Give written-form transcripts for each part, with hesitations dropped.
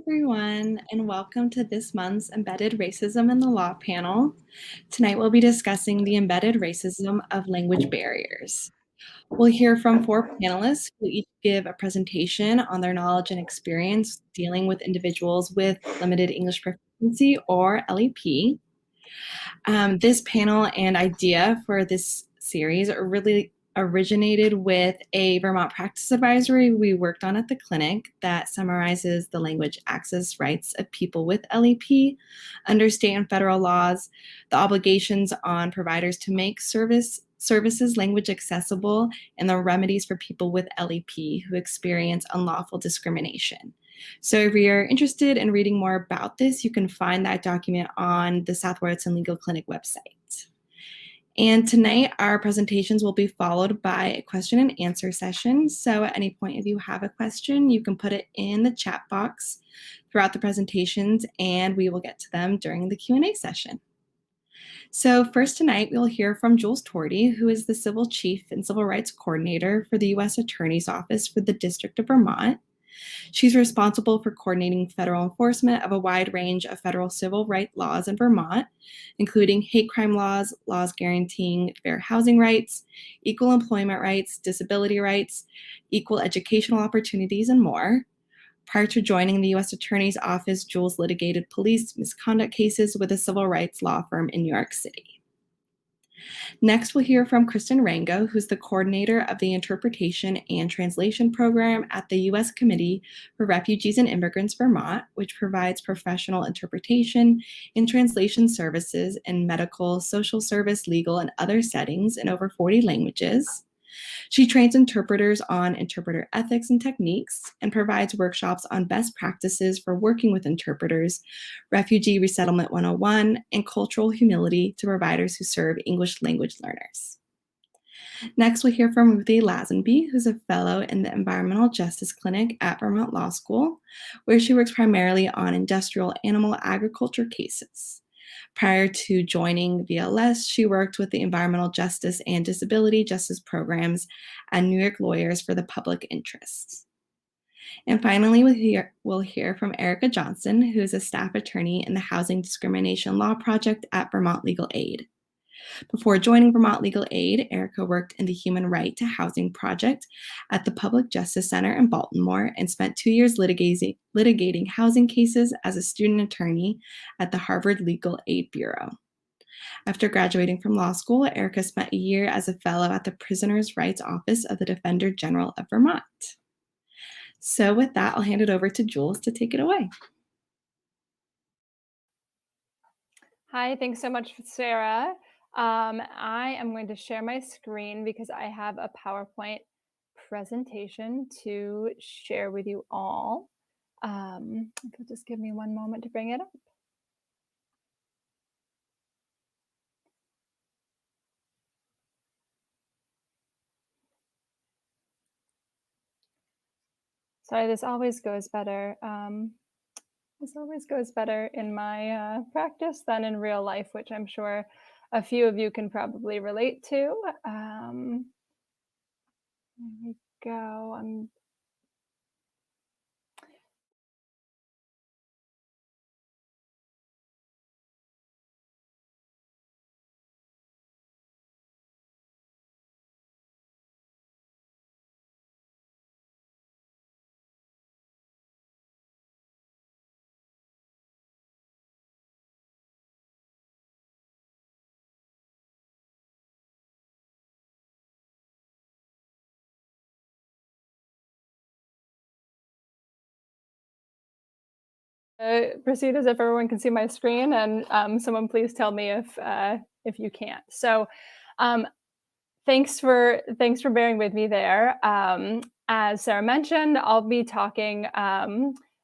everyone, and welcome to this month's Embedded Racism in the Law panel. Tonight we'll be discussing the embedded racism of language barriers. We'll hear from four panelists who each give a presentation on their knowledge and experience dealing with individuals with limited English proficiency or LEP. This panel and idea for this series are really originated with a Vermont practice advisory we worked on at the clinic that summarizes the language access rights of people with LEP under state and federal laws, the obligations on providers to make services language accessible, and the remedies for people with LEP who experience unlawful discrimination. So if you're interested in reading more about this, you can find that document on the South Royalton Legal Clinic website. And tonight, our presentations will be followed by a question and answer session. So at any point, if you have a question, you can put it in the chat box throughout the presentations, and we will get to them during the Q&A session. So first tonight, we'll hear from Jules Torty, who is the Civil Chief and Civil Rights Coordinator for the U.S. Attorney's Office for the District of Vermont. She's responsible for coordinating federal enforcement of a wide range of federal civil rights laws in Vermont, including hate crime laws, laws guaranteeing fair housing rights, equal employment rights, disability rights, equal educational opportunities, and more. Prior to joining the U.S. Attorney's Office, Jules litigated police misconduct cases with a civil rights law firm in New York City. Next, we'll hear from Kristen Rengo, who's the coordinator of the Interpretation and Translation Program at the U.S. Committee for Refugees and Immigrants, Vermont, which provides professional interpretation and translation services in medical, social service, legal, and other settings in over 40 languages. She trains interpreters on interpreter ethics and techniques and provides workshops on best practices for working with interpreters, Refugee Resettlement 101, and cultural humility to providers who serve English language learners. Next, we'll hear from Ruthie Lazenby, who's a fellow in the Environmental Justice Clinic at Vermont Law School, where she works primarily on industrial animal agriculture cases. Prior to joining VLS, she worked with the environmental justice and disability justice programs at New York Lawyers for the Public Interest. And finally, we'll hear from Erika Johnson, who is a staff attorney in the Housing Discrimination Law Project at Vermont Legal Aid. Before joining Vermont Legal Aid, Erika worked in the Human Right to Housing Project at the Public Justice Center in Baltimore and spent 2 years litigating housing cases as a student attorney at the Harvard Legal Aid Bureau. After graduating from law school, Erika spent a year as a fellow at the Prisoners' Rights Office of the Defender General of Vermont. So with that, I'll hand it over to Jules to take it away. Hi, thanks so much, Sarah. I am going to share my screen because I have a PowerPoint presentation to share with you all. If you'll just give me one moment to bring it up. Sorry, this always goes better. This always goes better in my practice than in real life, which I'm sure a few of you can probably relate to. There we go. Proceed as if everyone can see my screen, and someone please tell me if you can't. So thanks for bearing with me there. As Sarah mentioned, I'll be talking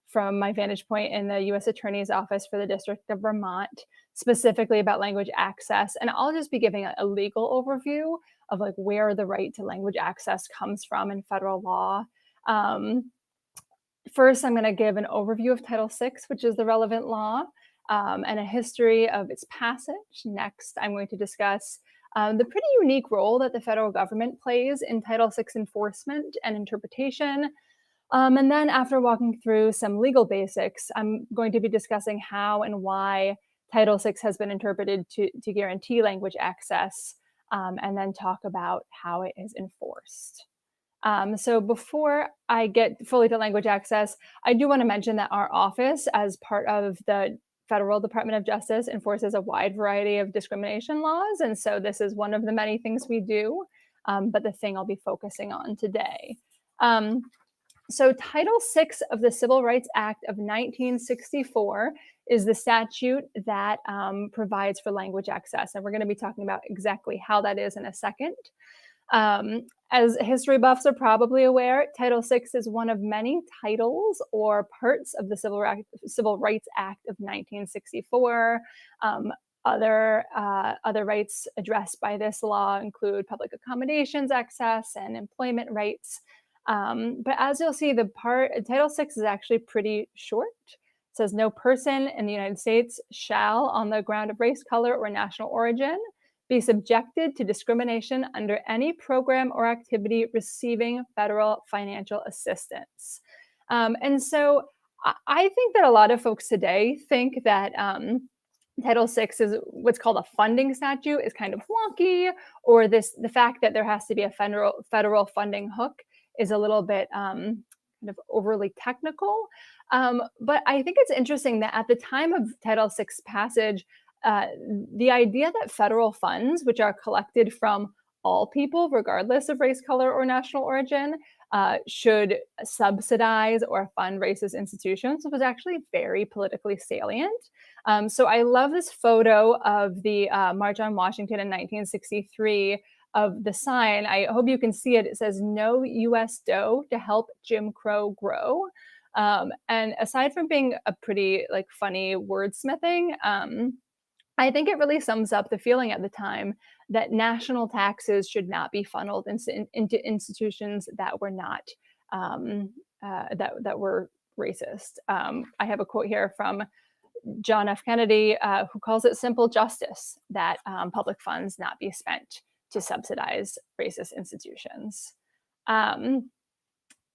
from my vantage point in the U.S. Attorney's Office for the District of Vermont, specifically about language access. And I'll just be giving a legal overview of like where the right to language access comes from in federal law. First, I'm going to give an overview of Title VI, which is the relevant law, and a history of its passage. Next, I'm going to discuss the pretty unique role that the federal government plays in Title VI enforcement and interpretation. And then after walking through some legal basics, I'm going to be discussing how and why Title VI has been interpreted to guarantee language access, and then talk about how it is enforced. So before I get fully to language access, I do want to mention that our office, as part of the Federal Department of Justice, enforces a wide variety of discrimination laws. And so this is one of the many things we do, but the thing I'll be focusing on today. So Title VI of the Civil Rights Act of 1964 is the statute that provides for language access. And we're going to be talking about exactly how that is in a second. As history buffs are probably aware, Title VI is one of many titles or parts of the Civil Rights Act of 1964. Other rights addressed by this law include public accommodations access and employment rights. But as you'll see, Title VI is actually pretty short. It says no person in the United States shall, on the ground of race, color, or national origin, be subjected to discrimination under any program or activity receiving federal financial assistance. And so I think that a lot of folks today think that Title VI is what's called a funding statute is kind of wonky, or the fact that there has to be a federal funding hook is a little bit kind of overly technical. But I think it's interesting that at the time of Title VI passage, the idea that federal funds, which are collected from all people, regardless of race, color, or national origin, should subsidize or fund racist institutions was actually very politically salient. So I love this photo of the March on Washington in 1963 of the sign. I hope you can see it. It says, "No U.S. dough to help Jim Crow grow." And aside from being a pretty funny wordsmithing, I think it really sums up the feeling at the time that national taxes should not be funneled into institutions that were not that were racist. I have a quote here from John F. Kennedy, who calls it simple justice that public funds not be spent to subsidize racist institutions.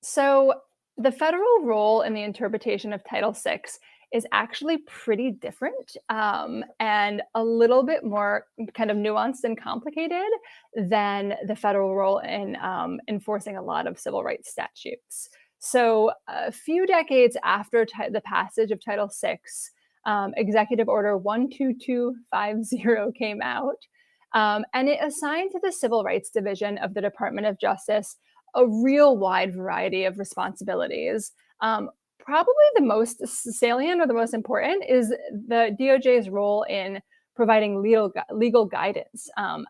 So the federal role in the interpretation of Title VI is actually pretty different and a little bit more kind of nuanced and complicated than the federal role in enforcing a lot of civil rights statutes. So a few decades after the passage of Title VI, Executive Order 12250 came out, and it assigned to the Civil Rights Division of the Department of Justice a real wide variety of responsibilities. Probably the most salient or the most important is the DOJ's role in providing legal guidance.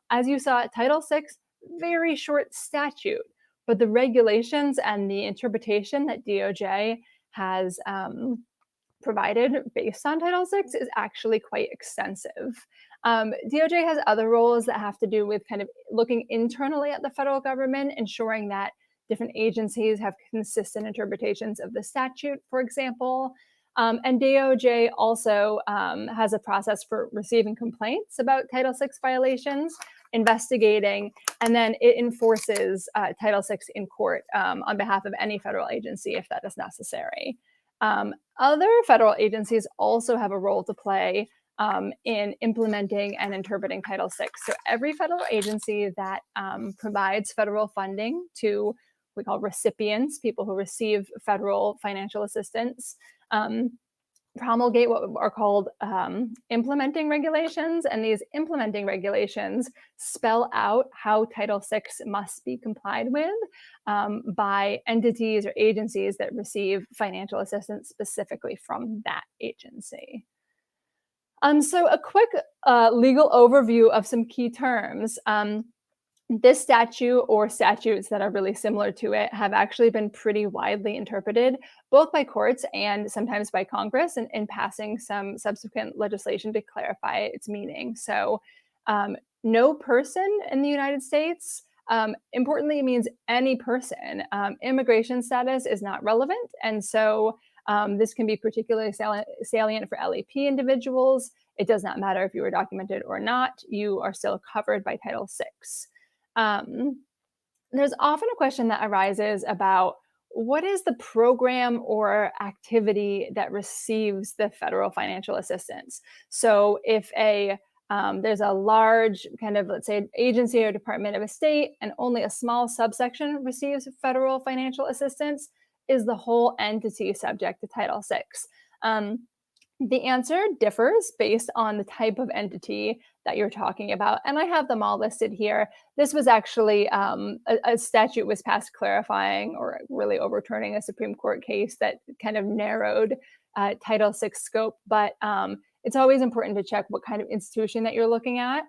As you saw, Title VI, very short statute, but the regulations and the interpretation that DOJ has provided based on Title VI is actually quite extensive. DOJ has other roles that have to do with kind of looking internally at the federal government, ensuring that different agencies have consistent interpretations of the statute, for example. And DOJ also has a process for receiving complaints about Title VI violations, investigating, and then it enforces Title VI in court on behalf of any federal agency if that is necessary. Other federal agencies also have a role to play in implementing and interpreting Title VI. So every federal agency that provides federal funding to we call recipients, people who receive federal financial assistance, promulgate what are called implementing regulations. And these implementing regulations spell out how Title VI must be complied with by entities or agencies that receive financial assistance specifically from that agency. So a quick legal overview of some key terms. This statute or statutes that are really similar to it have actually been pretty widely interpreted, both by courts and sometimes by Congress in passing some subsequent legislation to clarify its meaning. So no person in the United States, importantly, it means any person. Immigration status is not relevant. And so this can be particularly salient for LEP individuals. It does not matter if you were documented or not, you are still covered by Title VI. There's often a question that arises about what is the program or activity that receives the federal financial assistance? So if there's a large kind of, let's say, agency or department of a state, and only a small subsection receives federal financial assistance, is the whole entity subject to Title VI? The answer differs based on the type of entity that you're talking about, and I have them all listed here. This was actually a statute was passed clarifying or really overturning a Supreme Court case that kind of narrowed Title VI scope, but it's always important to check what kind of institution that you're looking at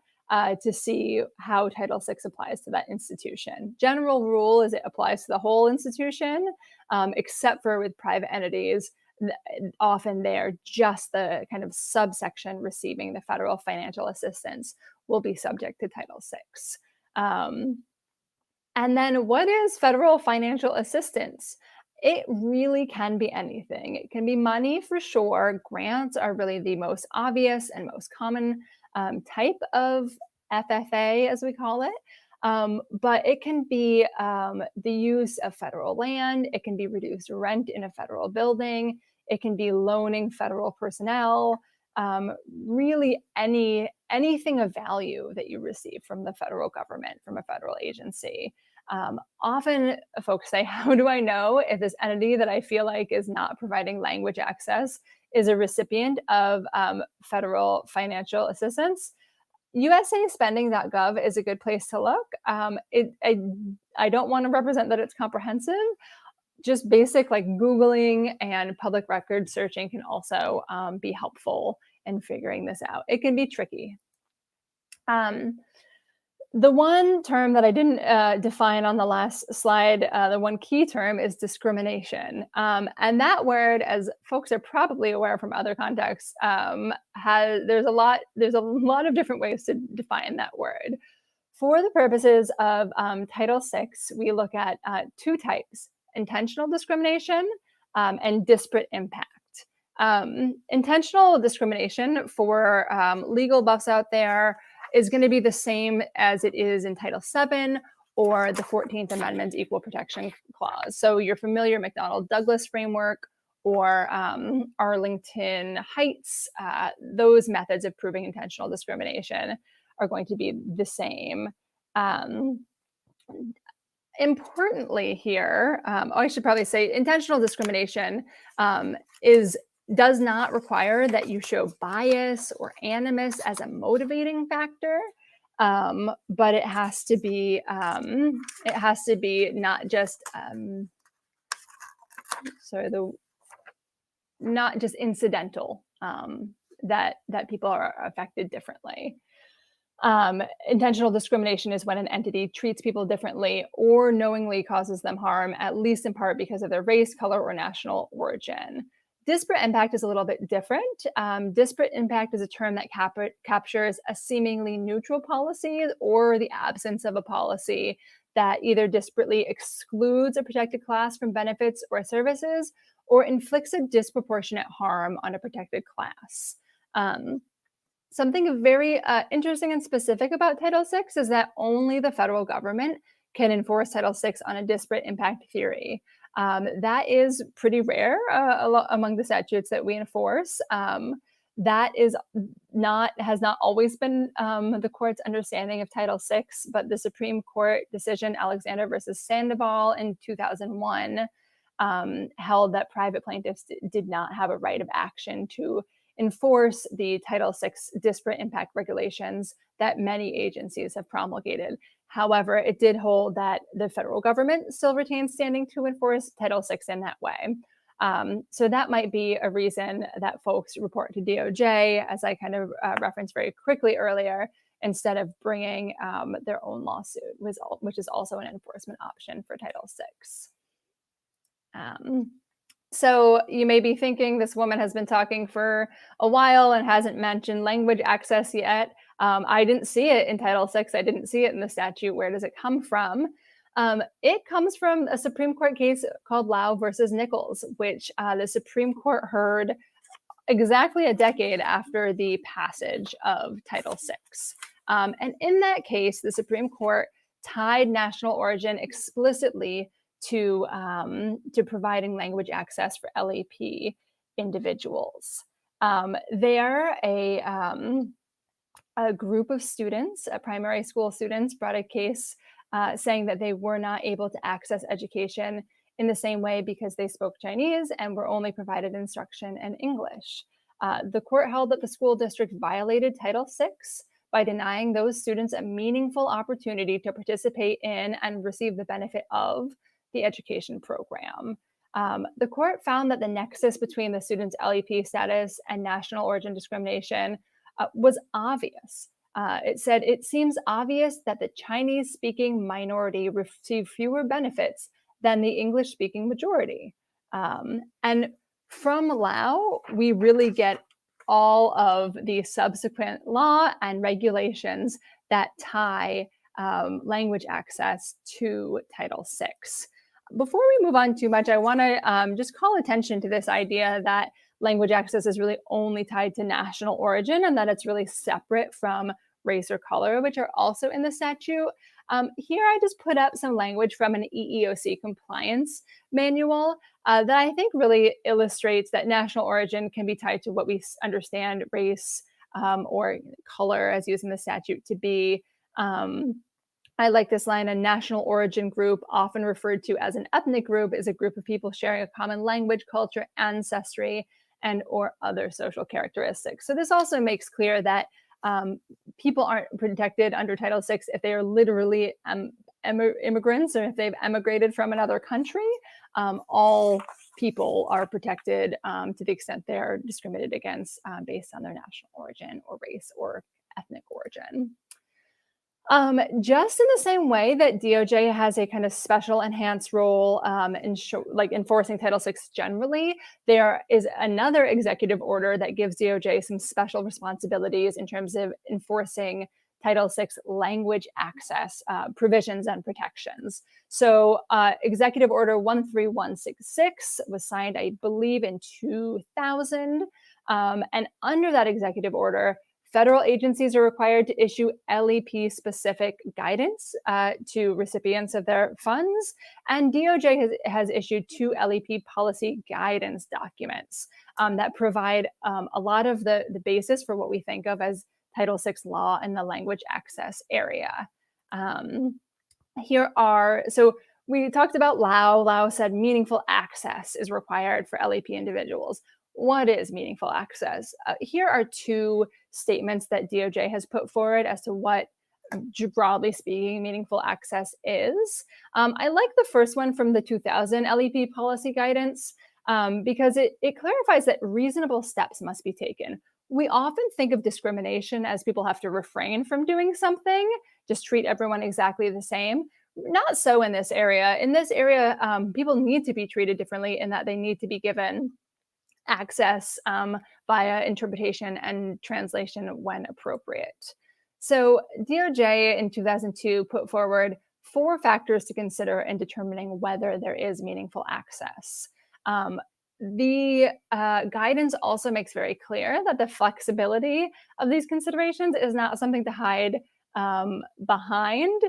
to see how Title VI applies to that institution. General rule is it applies to the whole institution, except for with private entities. Often they're just the kind of subsection receiving the federal financial assistance will be subject to Title VI. And then what is federal financial assistance? It really can be anything. It can be money for sure. Grants are really the most obvious and most common type of FFA, as we call it. But it can be the use of federal land. It can be reduced rent in a federal building. It can be loaning federal personnel, really anything of value that you receive from the federal government, from a federal agency. Often folks say, how do I know if this entity that I feel like is not providing language access is a recipient of federal financial assistance? USAspending.gov is a good place to look. I don't want to represent that it's comprehensive. Just basic like Googling and public record searching can also be helpful in figuring this out. It can be tricky. The one term that I didn't define on the last slide, the one key term is discrimination. And that word, as folks are probably aware from other contexts, there's a lot of different ways to define that word. For the purposes of Title VI, we look at two types: intentional discrimination and disparate impact. Intentional discrimination for legal buffs out there is going to be the same as it is in Title VII or the 14th Amendment's Equal Protection Clause. So you're familiar McDonnell-Douglas framework or Arlington Heights. Those methods of proving intentional discrimination are going to be the same. Importantly here, I should probably say intentional discrimination does not require that you show bias or animus as a motivating factor, but it has to be not just not just incidental, that people are affected differently. Intentional discrimination is when an entity treats people differently or knowingly causes them harm, at least in part because of their race, color, or national origin. Disparate impact is a little bit different. Disparate impact is a term that captures a seemingly neutral policy or the absence of a policy that either disparately excludes a protected class from benefits or services or inflicts a disproportionate harm on a protected class. Something very interesting and specific about Title VI is that only the federal government can enforce Title VI on a disparate impact theory. That is pretty rare among the statutes that we enforce. That has not always been the court's understanding of Title VI, but the Supreme Court decision Alexander versus Sandoval in 2001 held that private plaintiffs did not have a right of action to enforce the Title VI disparate impact regulations that many agencies have promulgated. However, it did hold that the federal government still retains standing to enforce Title VI in that way. So that might be a reason that folks report to DOJ, as I kind of referenced very quickly earlier, instead of bringing their own lawsuit, which is also an enforcement option for Title VI. So you may be thinking this woman has been talking for a while and hasn't mentioned language access yet. I didn't see it in Title VI. I didn't see it in the statute. Where does it come from? It comes from a Supreme Court case called Lau versus Nichols, which the Supreme Court heard exactly a decade after the passage of Title VI. And in that case, the Supreme Court tied national origin explicitly to providing language access for LEP individuals. There, a group of students, primary school students, brought a case saying that they were not able to access education in the same way because they spoke Chinese and were only provided instruction in English. The court held that the school district violated Title VI by denying those students a meaningful opportunity to participate in and receive the benefit of the education program. The court found that the nexus between the students' LEP status and national origin discrimination was obvious. It said, it seems obvious that the Chinese-speaking minority receive fewer benefits than the English-speaking majority. And from Lao, we really get all of the subsequent law and regulations that tie language access to Title VI. Before we move on too much, I want to just call attention to this idea that language access is really only tied to national origin and that it's really separate from race or color, which are also in the statute. Here I just put up some language from an EEOC compliance manual that I think really illustrates that national origin can be tied to what we understand race or color as used in the statute to be. I like this line: a national origin group, often referred to as an ethnic group, is a group of people sharing a common language, culture, ancestry, and or other social characteristics. So this also makes clear that people aren't protected under Title VI if they are literally immigrants or if they've emigrated from another country. All people are protected to the extent they're discriminated against based on their national origin or race or ethnic origin. Just in the same way that DOJ has a kind of special enhanced role in enforcing Title VI generally, there is another executive order that gives DOJ some special responsibilities in terms of enforcing Title VI language access provisions and protections. So Executive Order 13166 was signed, I believe, in 2000. And under that executive order, federal agencies are required to issue LEP-specific guidance to recipients of their funds, and DOJ has issued 2 LEP policy guidance documents that provide a lot of the basis for what we think of as Title VI law in the language access area. So we talked about Lao. Lao said meaningful access is required for LEP individuals. What is meaningful access? Here are 2 statements that DOJ has put forward as to what, broadly speaking, meaningful access is. I like the first one from the 2000 LEP policy guidance because it clarifies that reasonable steps must be taken. We often think of discrimination as people have to refrain from doing something, just treat everyone exactly the same. Not so in this area. In this area, people need to be treated differently in that they need to be given access via interpretation and translation when appropriate. So DOJ in 2002 put forward 4 factors to consider in determining whether there is meaningful access. The guidance also makes very clear that the flexibility of these considerations is not something to hide behind.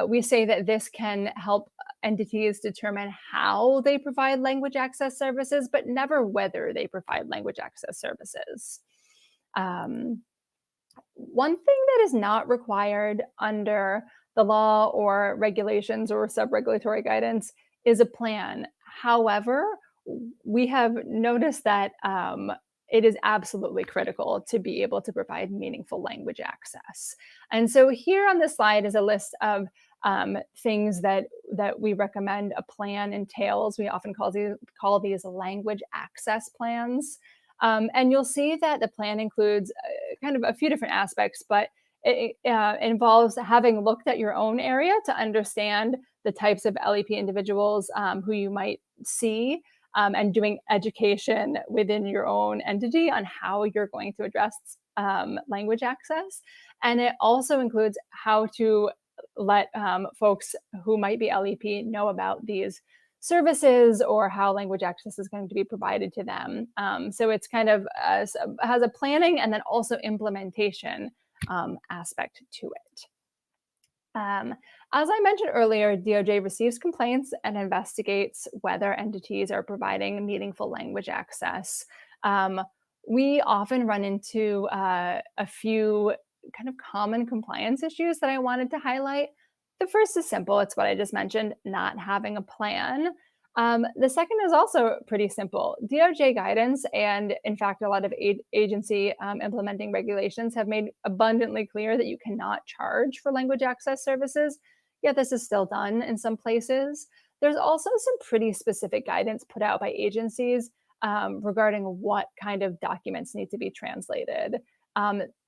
We say that this can help entities determine how they provide language access services, but never whether they provide language access services. One thing that is not required under the law or regulations or sub-regulatory guidance is a plan. However, we have noticed that it is absolutely critical to be able to provide meaningful language access. And so here on this slide is a list of things that we recommend a plan entails. We often call these language access plans. And you'll see that the plan includes kind of a few different aspects, but it involves having looked at your own area to understand the types of LEP individuals who you might see, and doing education within your own entity on how you're going to address language access. And it also includes how to let folks who might be LEP know about these services or how language access is going to be provided to them. So it's kind of has a planning and then also implementation aspect to it. As I mentioned earlier, DOJ receives complaints and investigates whether entities are providing meaningful language access. Um, we often run into a few kind of common compliance issues that I wanted to highlight. The first is simple, it's what I just mentioned, not having a plan. The second is also pretty simple. DOJ guidance and, in fact, a lot of agency implementing regulations have made abundantly clear that you cannot charge for language access services, yet this is still done in some places. There's also some pretty specific guidance put out by agencies regarding what kind of documents need to be translated.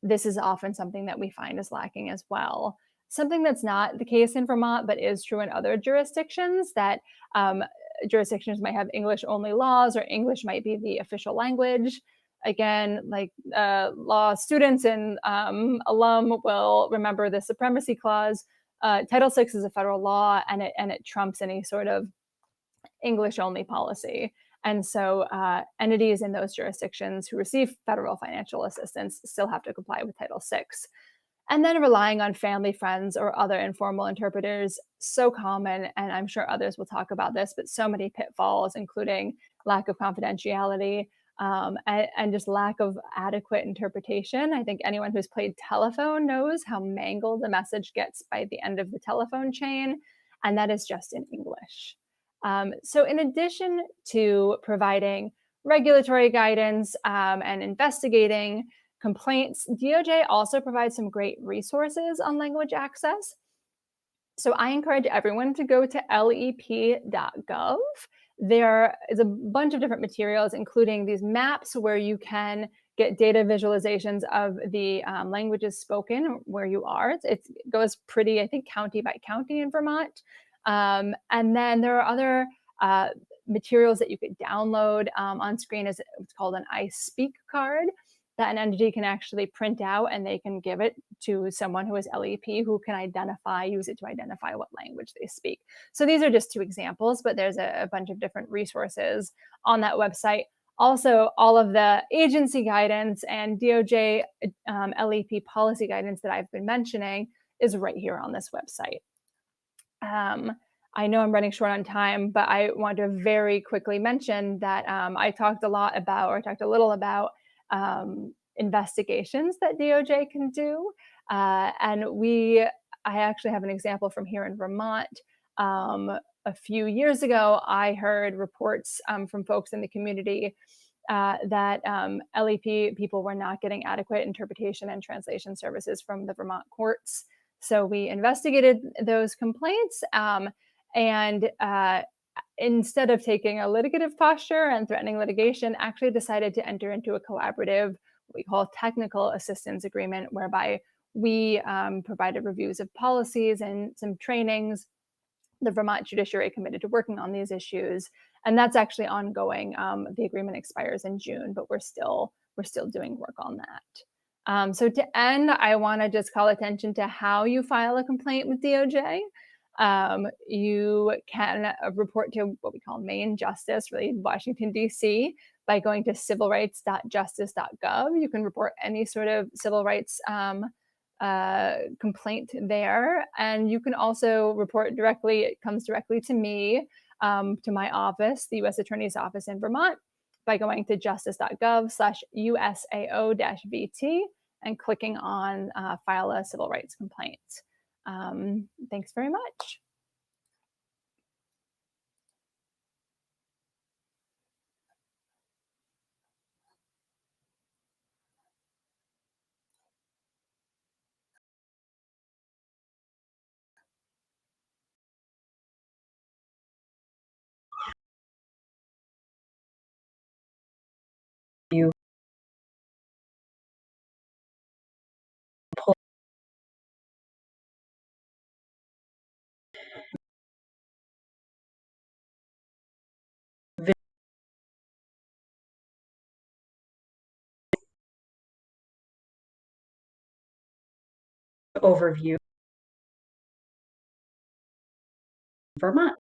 This is often something that we find is lacking as well. Something that's not the case in Vermont, but is true in other jurisdictions, that jurisdictions might have English only laws, or English might be the official language. Again, like law students and alum will remember the supremacy clause. Title VI is a federal law, and it trumps any sort of English only policy. And so entities in those jurisdictions who receive federal financial assistance still have to comply with Title VI. And then relying on family, friends, or other informal interpreters, so common, and I'm sure others will talk about this, but so many pitfalls, including lack of confidentiality, and just lack of adequate interpretation. I think anyone who's played telephone knows how mangled the message gets by the end of the telephone chain, and that is just in English. So in addition to providing regulatory guidance and investigating complaints, DOJ also provides some great resources on language access. So I encourage everyone to go to lep.gov. There is a bunch of different materials, including these maps where you can get data visualizations of the languages spoken where you are. It goes pretty, I think, county by county in Vermont. And then there are other materials that you could download. On screen is what's called an I Speak card that an entity can actually print out, and they can give it to someone who is LEP who can use it to identify what language they speak. So these are just two examples, but there's a bunch of different resources on that website. Also, all of the agency guidance and DOJ LEP policy guidance that I've been mentioning is right here on this website. I know I'm running short on time, but I want to very quickly mention that I talked a little about investigations that DOJ can do. And I actually have an example from here in Vermont. A few years ago, I heard reports from folks in the community that LEP people were not getting adequate interpretation and translation services from the Vermont courts. So we investigated those complaints, and instead of taking a litigative posture and threatening litigation, actually decided to enter into a collaborative, what we call technical assistance agreement, whereby we provided reviews of policies and some trainings. The Vermont judiciary committed to working on these issues, and that's actually ongoing. The agreement expires in June, but we're still doing work on that. So to end, I want to just call attention to how you file a complaint with DOJ. You can report to what we call Main Justice, really Washington, D.C., by going to civilrights.justice.gov. You can report any sort of civil rights complaint there. And you can also report directly, it comes directly to me, to my office, the U.S. Attorney's Office in Vermont, by going to justice.gov/USAO-VT and clicking on file a civil rights complaint. Thanks very much. You pull the overview of Vermont.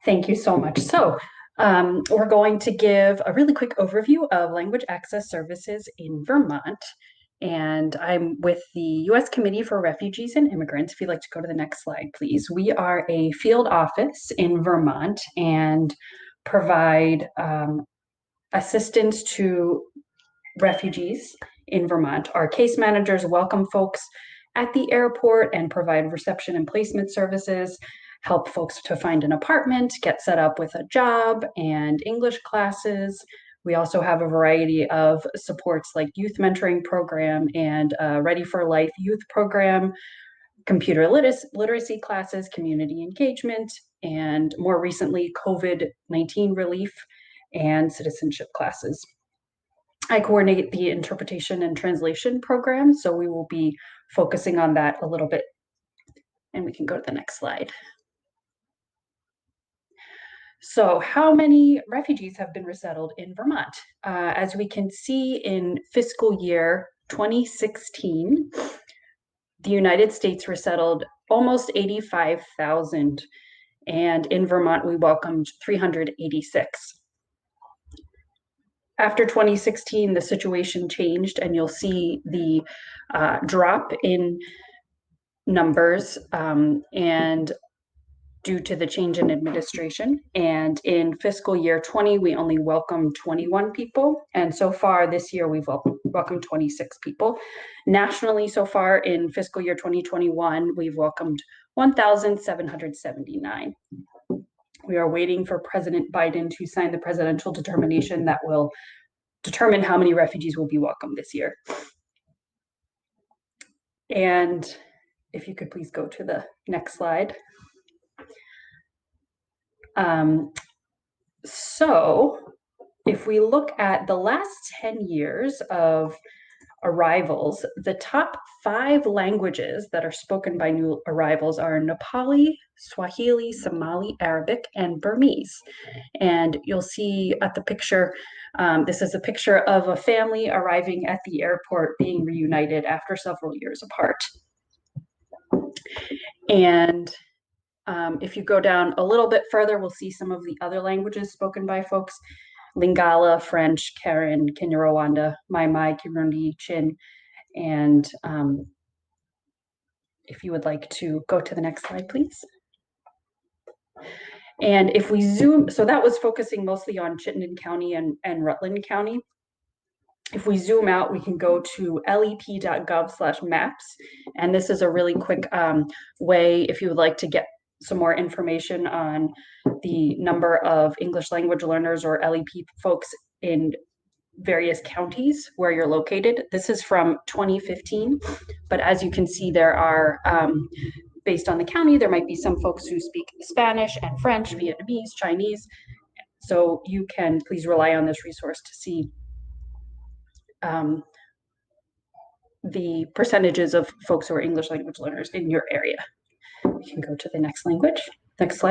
Thank you so much. So we're going to give a really quick overview of language access services in Vermont. And I'm with the U.S. Committee for Refugees and Immigrants. If you'd like to go to the next slide, please. We are a field office in Vermont and provide assistance to refugees in Vermont. Our case managers welcome folks at the airport and provide reception and placement services, help folks to find an apartment, get set up with a job and English classes. We also have a variety of supports like youth mentoring program and Ready for Life youth program, computer literacy classes, community engagement, and more recently, COVID-19 relief and citizenship classes. I coordinate the interpretation and translation program, so we will be focusing on that a little bit. And we can go to the next slide. So how many refugees have been resettled in Vermont? As we can see in fiscal year 2016, the United States resettled almost 85,000, and in Vermont, we welcomed 386. After 2016, the situation changed, and you'll see the drop in numbers and due to the change in administration. And in fiscal year 20, we only welcomed 21 people. And so far this year, we've welcomed 26 people. Nationally, so far in fiscal year 2021, we've welcomed 1,779. We are waiting for President Biden to sign the presidential determination that will determine how many refugees will be welcomed this year. And if you could please go to the next slide. So if we look at the last 10 years of arrivals, the top 5 languages that are spoken by new arrivals are Nepali, Swahili, Somali, Arabic, and Burmese. And you'll see at the picture, this is a picture of a family arriving at the airport being reunited after several years apart. And if you go down a little bit further, we'll see some of the other languages spoken by folks: Lingala, French, Karen, Kinyarwanda, Mai, Kirundi, Chin. And if you would like to go to the next slide, please. And if we zoom, so that was focusing mostly on Chittenden County and Rutland County. If we zoom out, we can go to lep.gov/maps. And this is a really quick way, if you would like to get some more information on the number of English language learners or LEP folks in various counties where you're located. This is from 2015, but as you can see, there are, based on the county, there might be some folks who speak Spanish and French, Vietnamese, Chinese. So you can please rely on this resource to see the percentages of folks who are English language learners in your area. You can go to the next slide,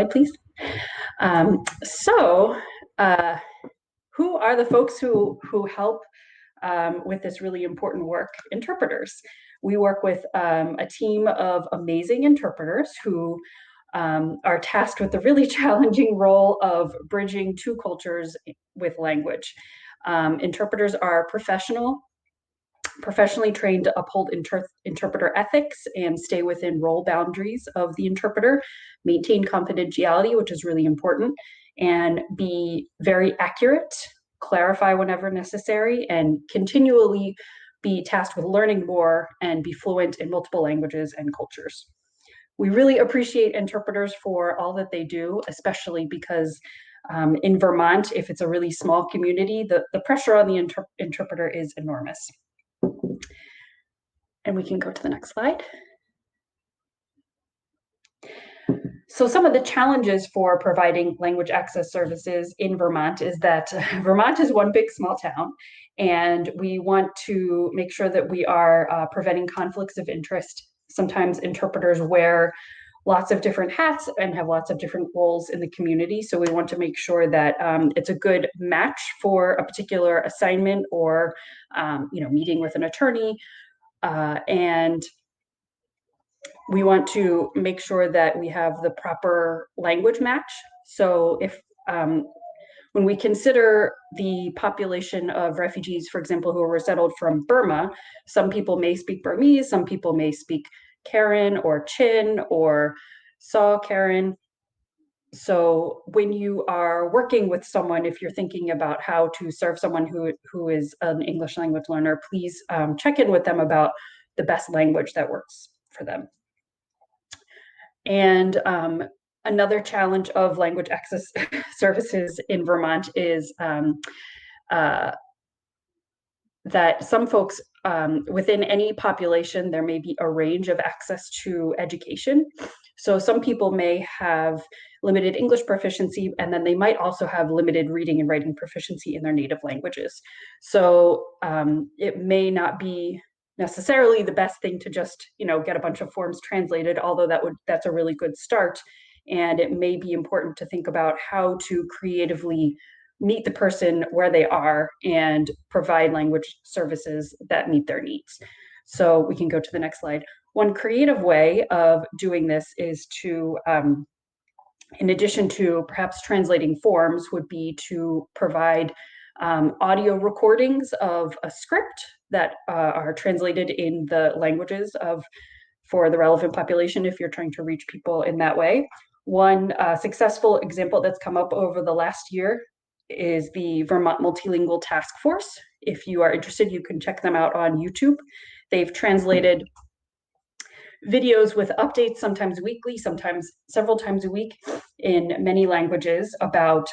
please. Who are the folks who help with this really important work? Interpreters. We work with a team of amazing interpreters who are tasked with the really challenging role of bridging 2 cultures with language. Interpreters are professionally trained to uphold interpreter ethics and stay within role boundaries of the interpreter, maintain confidentiality, which is really important, and be very accurate, clarify whenever necessary, and continually be tasked with learning more and be fluent in multiple languages and cultures. We really appreciate interpreters for all that they do, especially because in Vermont, if it's a really small community, the pressure on the interpreter is enormous. And we can go to the next slide. So some of the challenges for providing language access services in Vermont is that Vermont is one big small town, and we want to make sure that we are preventing conflicts of interest. Sometimes interpreters wear lots of different hats and have lots of different roles in the community. So we want to make sure that it's a good match for a particular assignment or meeting with an attorney. And we want to make sure that we have the proper language match. So if when we consider the population of refugees, for example, who are resettled from Burma, some people may speak Burmese, some people may speak Karen or Chin or Saw Karen. So when you are working with someone, if you're thinking about how to serve someone who is an English language learner, please check in with them about the best language that works for them. And another challenge of language access services in Vermont is that some folks within any population, there may be a range of access to education. So some people may have limited English proficiency, and then they might also have limited reading and writing proficiency in their native languages. So it may not be necessarily the best thing to just get a bunch of forms translated, although that's a really good start. And it may be important to think about how to creatively meet the person where they are and provide language services that meet their needs. So we can go to the next slide. One creative way of doing this is to, in addition to perhaps translating forms, would be to provide audio recordings of a script that are translated in the languages for the relevant population if you're trying to reach people in that way. One successful example that's come up over the last year is the Vermont Multilingual Task Force. If you are interested, you can check them out on YouTube. They've translated videos with updates, sometimes weekly, sometimes several times a week, in many languages about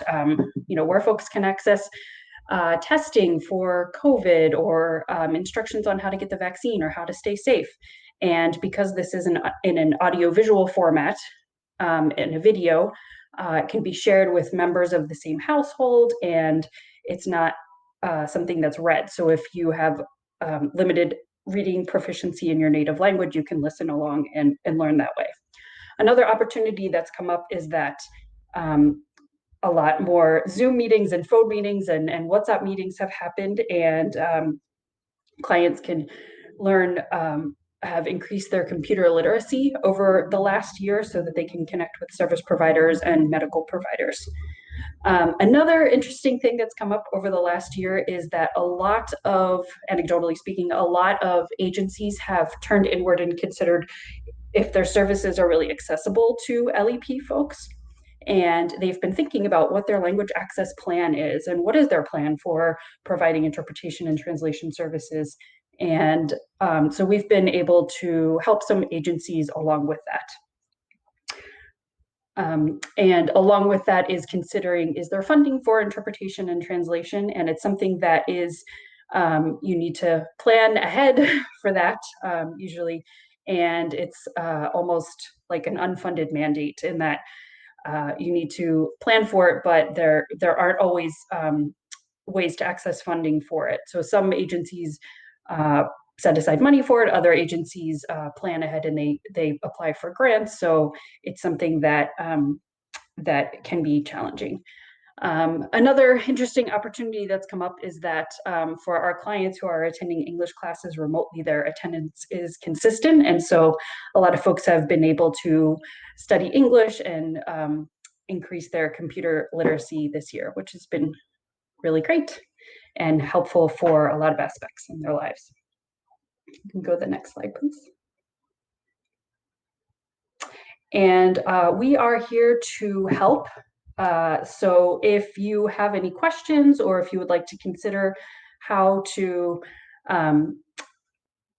where folks can access testing for COVID or instructions on how to get the vaccine or how to stay safe. And because this is in an audiovisual format in a video, it can be shared with members of the same household, and it's not something that's read. So if you have limited reading proficiency in your native language, you can listen along and learn that way. Another opportunity that's come up is that a lot more Zoom meetings and phone meetings and WhatsApp meetings have happened, and clients can learn, have increased their computer literacy over the last year so that they can connect with service providers and medical providers. Another interesting thing that's come up over the last year is that anecdotally speaking, a lot of agencies have turned inward and considered if their services are really accessible to LEP folks. And they've been thinking about what their language access plan is and what is their plan for providing interpretation and translation services. And so we've been able to help some agencies along with that. And along with that is considering, is there funding for interpretation and translation? And it's something that is, you need to plan ahead for that usually. And it's almost like an unfunded mandate in that you need to plan for it, but there aren't always ways to access funding for it. So some agencies set aside money for it, other agencies plan ahead and they apply for grants. So it's something that that can be challenging. Another interesting opportunity that's come up is that for our clients who are attending English classes remotely, their attendance is consistent. And so a lot of folks have been able to study English and increase their computer literacy this year, which has been really great and helpful for a lot of aspects in their lives. You can go to the next slide, please. And we are here to help. So if you have any questions or if you would like to consider how to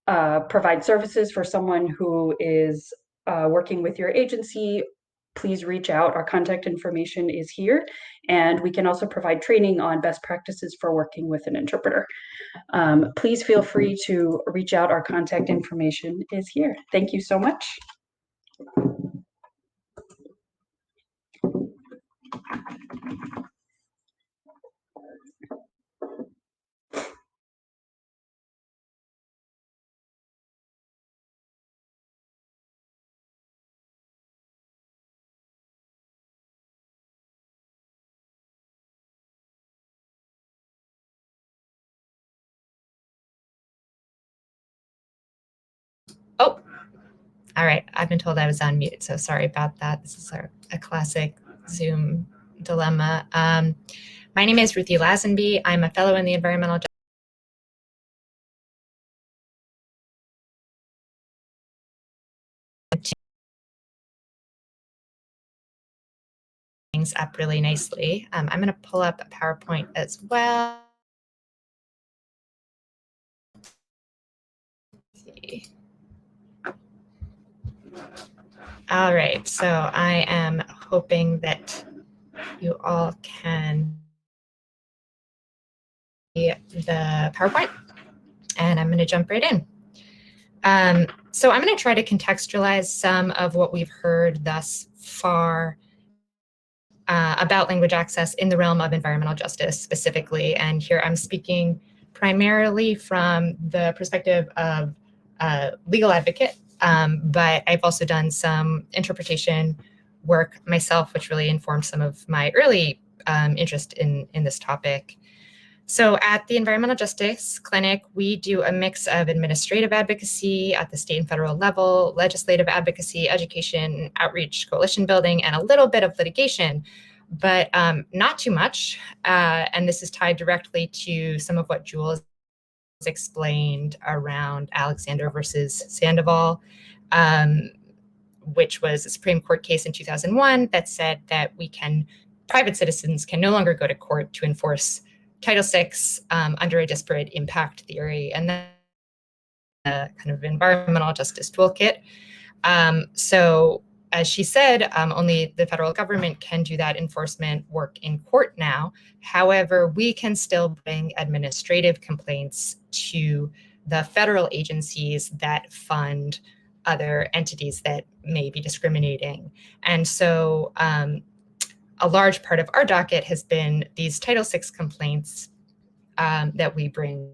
provide services for someone who is working with your agency, please reach out. Our contact information is here. And we can also provide training on best practices for working with an interpreter. Please feel free to reach out. Our contact information is here. Thank you so much. All right, I've been told I was on mute, so sorry about that. This is a classic Zoom dilemma. My name is Ruthie Lazenby. I'm a fellow in the Environmental Justice things up really nicely. I'm going to pull up a PowerPoint as well. Let's see. All right, so I am hoping that you all can see the PowerPoint, and I'm going to jump right in. So I'm going to try to contextualize some of what we've heard thus far about language access in the realm of environmental justice specifically. And here I'm speaking primarily from the perspective of a legal advocate, but I've also done some interpretation work myself, which really informed some of my early interest in this topic. So at the Environmental Justice Clinic, we do a mix of administrative advocacy at the state and federal level, legislative advocacy, education, outreach, coalition building, and a little bit of litigation, but not too much. And this is tied directly to some of what Jules explained around Alexander versus Sandoval, which was a Supreme Court case in 2001 that said that private citizens can no longer go to court to enforce Title VI under a disparate impact theory, and then a kind of environmental justice toolkit. So as she said, only the federal government can do that enforcement work in court now. However, we can still bring administrative complaints to the federal agencies that fund other entities that may be discriminating. And so a large part of our docket has been these Title VI complaints that we bring.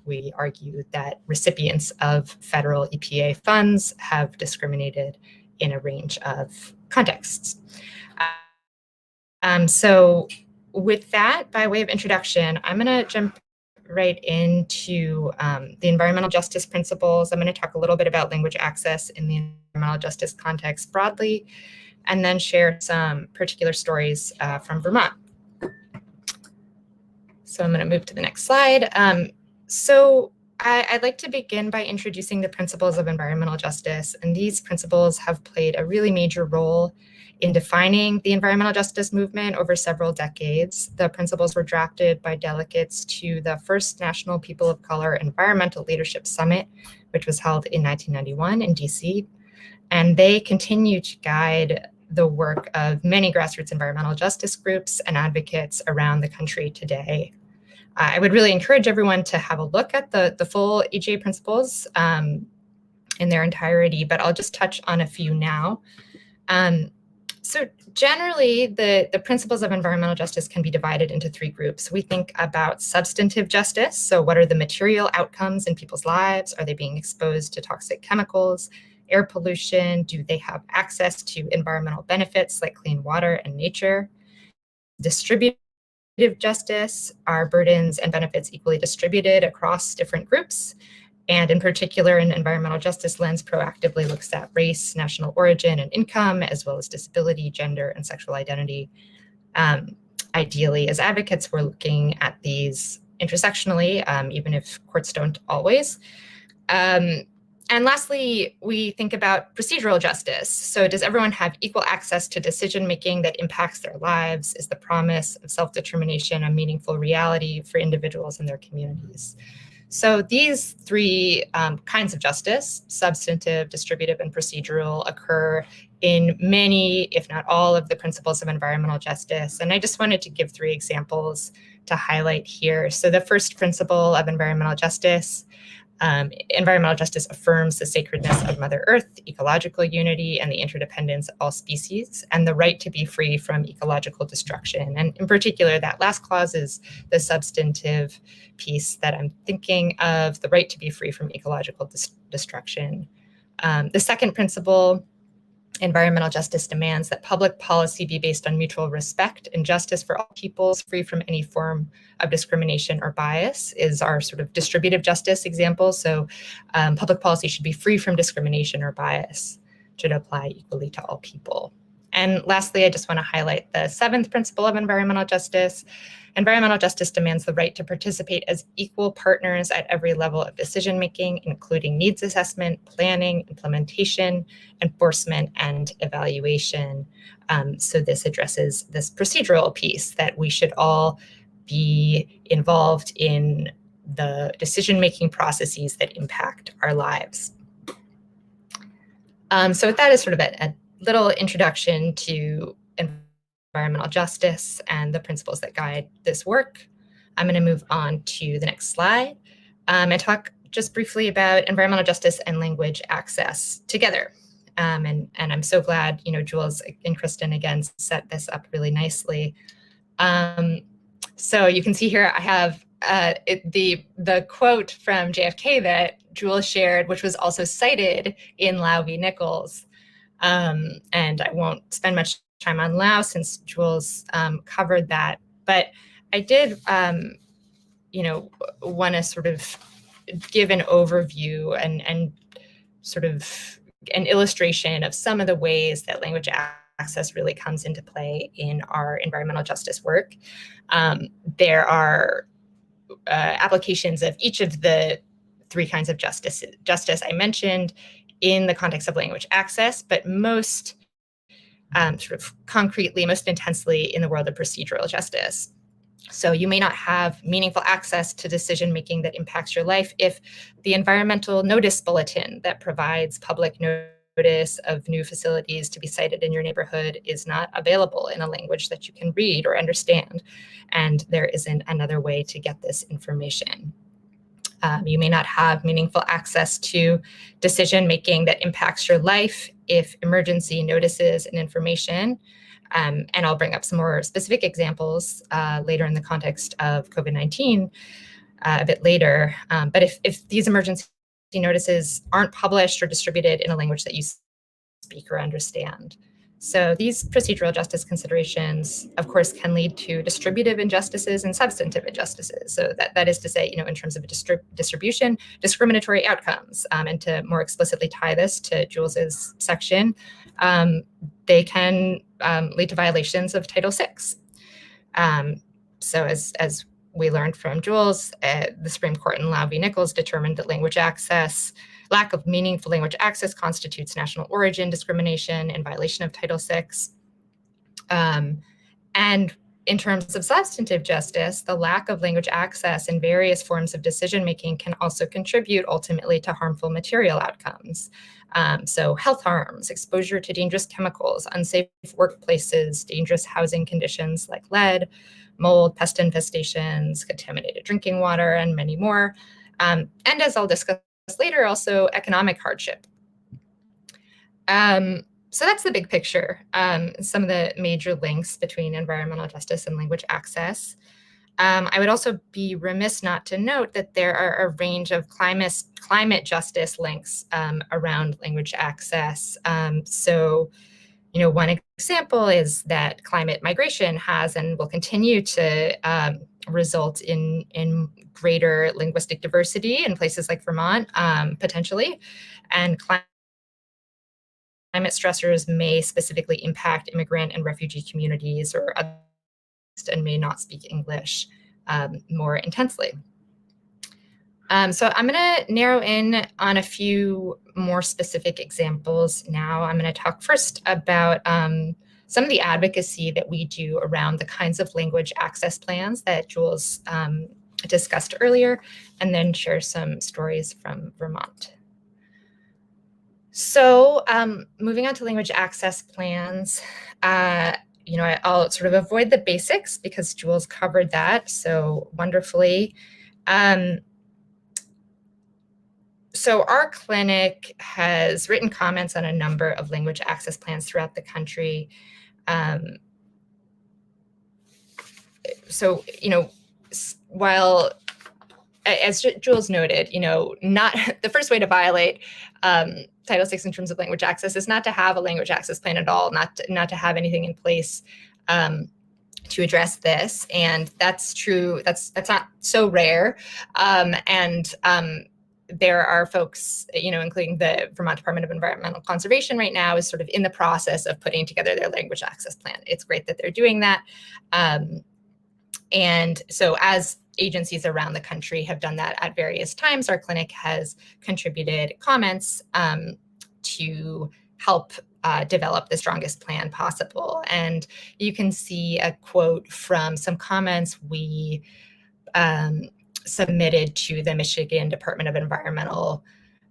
We argue that recipients of federal EPA funds have discriminated in a range of contexts. So with that, by way of introduction, I'm going to jump right into the environmental justice principles. I'm going to talk a little bit about language access in the environmental justice context broadly, and then share some particular stories from Vermont. So I'm going to move to the next slide. So I'd like to begin by introducing the principles of environmental justice. And these principles have played a really major role in defining the environmental justice movement over several decades. The principles were drafted by delegates to the first National People of Color Environmental Leadership Summit, which was held in 1991 in DC. And they continue to guide the work of many grassroots environmental justice groups and advocates around the country today. I would really encourage everyone to have a look at the full EJ principles in their entirety, but I'll just touch on a few now. So generally, the principles of environmental justice can be divided into three groups. We think about substantive justice. So what are the material outcomes in people's lives? Are they being exposed to toxic chemicals, air pollution? Do they have access to environmental benefits like clean water and nature? Distributive justice, are burdens and benefits equally distributed across different groups? And in particular, an environmental justice lens proactively looks at race, national origin, and income, as well as disability, gender, and sexual identity. Ideally, as advocates, we're looking at these intersectionally, even if courts don't always. And lastly, we think about procedural justice. So does everyone have equal access to decision-making that impacts their lives? Is the promise of self-determination a meaningful reality for individuals and their communities? So these three kinds of justice, substantive, distributive, and procedural, occur in many, if not all, of the principles of environmental justice. And I just wanted to give three examples to highlight here. So the first principle of environmental justice affirms the sacredness of Mother Earth, ecological unity, and the interdependence of all species, and the right to be free from ecological destruction. And in particular, that last clause is the substantive piece that I'm thinking of, the right to be free from ecological destruction. The second principle environmental justice demands that public policy be based on mutual respect and justice for all peoples, free from any form of discrimination or bias, is our sort of distributive justice example. So public policy should be free from discrimination or bias, should apply equally to all people. And lastly, I just want to highlight the 7th principle of environmental justice. Environmental justice demands the right to participate as equal partners at every level of decision-making, including needs assessment, planning, implementation, enforcement, and evaluation. So this addresses this procedural piece that we should all be involved in the decision-making processes that impact our lives. So with that as sort of a little introduction to environmental justice and the principles that guide this work, I'm going to move on to the next slide and talk just briefly about environmental justice and language access together. And I'm so glad, Jules and Kristen again set this up really nicely. So you can see here I have the quote from JFK that Jules shared, which was also cited in Lau v. Nichols. And I won't spend much time on Lau since Jules covered that, but I did, want to sort of give an overview and sort of an illustration of some of the ways that language access really comes into play in our environmental justice work. There are applications of each of the 3 kinds of justice I mentioned in the context of language access, but most sort of concretely, most intensely in the world of procedural justice. So you may not have meaningful access to decision-making that impacts your life if the environmental notice bulletin that provides public notice of new facilities to be sited in your neighborhood is not available in a language that you can read or understand, and there isn't another way to get this information. You may not have meaningful access to decision-making that impacts your life if emergency notices and information, and I'll bring up some more specific examples later in the context of COVID-19 a bit later. But if these emergency notices aren't published or distributed in a language that you speak or understand. So these procedural justice considerations, of course, can lead to distributive injustices and substantive injustices. So that is to say, in terms of distribution, discriminatory outcomes. And to more explicitly tie this to Jules's section, they can lead to violations of Title VI. So as we learned from Jules, the Supreme Court in Lau v. Nichols determined that lack of meaningful language access constitutes national origin discrimination in violation of Title VI. And in terms of substantive justice, the lack of language access in various forms of decision-making can also contribute ultimately to harmful material outcomes. So health harms, exposure to dangerous chemicals, unsafe workplaces, dangerous housing conditions like lead, mold, pest infestations, contaminated drinking water, and many more. And as I'll discuss later, also economic hardship. So that's the big picture, some of the major links between environmental justice and language access. I would also be remiss not to note that there are a range of climate justice links around language access. So, one example is that climate migration has and will continue to result in greater linguistic diversity in places like Vermont, potentially, and climate stressors may specifically impact immigrant and refugee communities or others and may not speak English more intensely. So I'm going to narrow in on a few more specific examples now. I'm going to talk first about some of the advocacy that we do around the kinds of language access plans that Jules discussed earlier, and then share some stories from Vermont. So moving on to language access plans, I'll sort of avoid the basics because Jules covered that so wonderfully. So our clinic has written comments on a number of language access plans throughout the country. So, while, as Jules noted, not the first way to violate Title VI in terms of language access is not to have a language access plan at all, not to have anything in place to address this. And that's true. That's not so rare. There are folks, including the Vermont Department of Environmental Conservation right now is sort of in the process of putting together their language access plan. It's great that they're doing that. And so as agencies around the country have done that at various times, our clinic has contributed comments to help develop the strongest plan possible. And you can see a quote from some comments we submitted to the Michigan Department of Environmental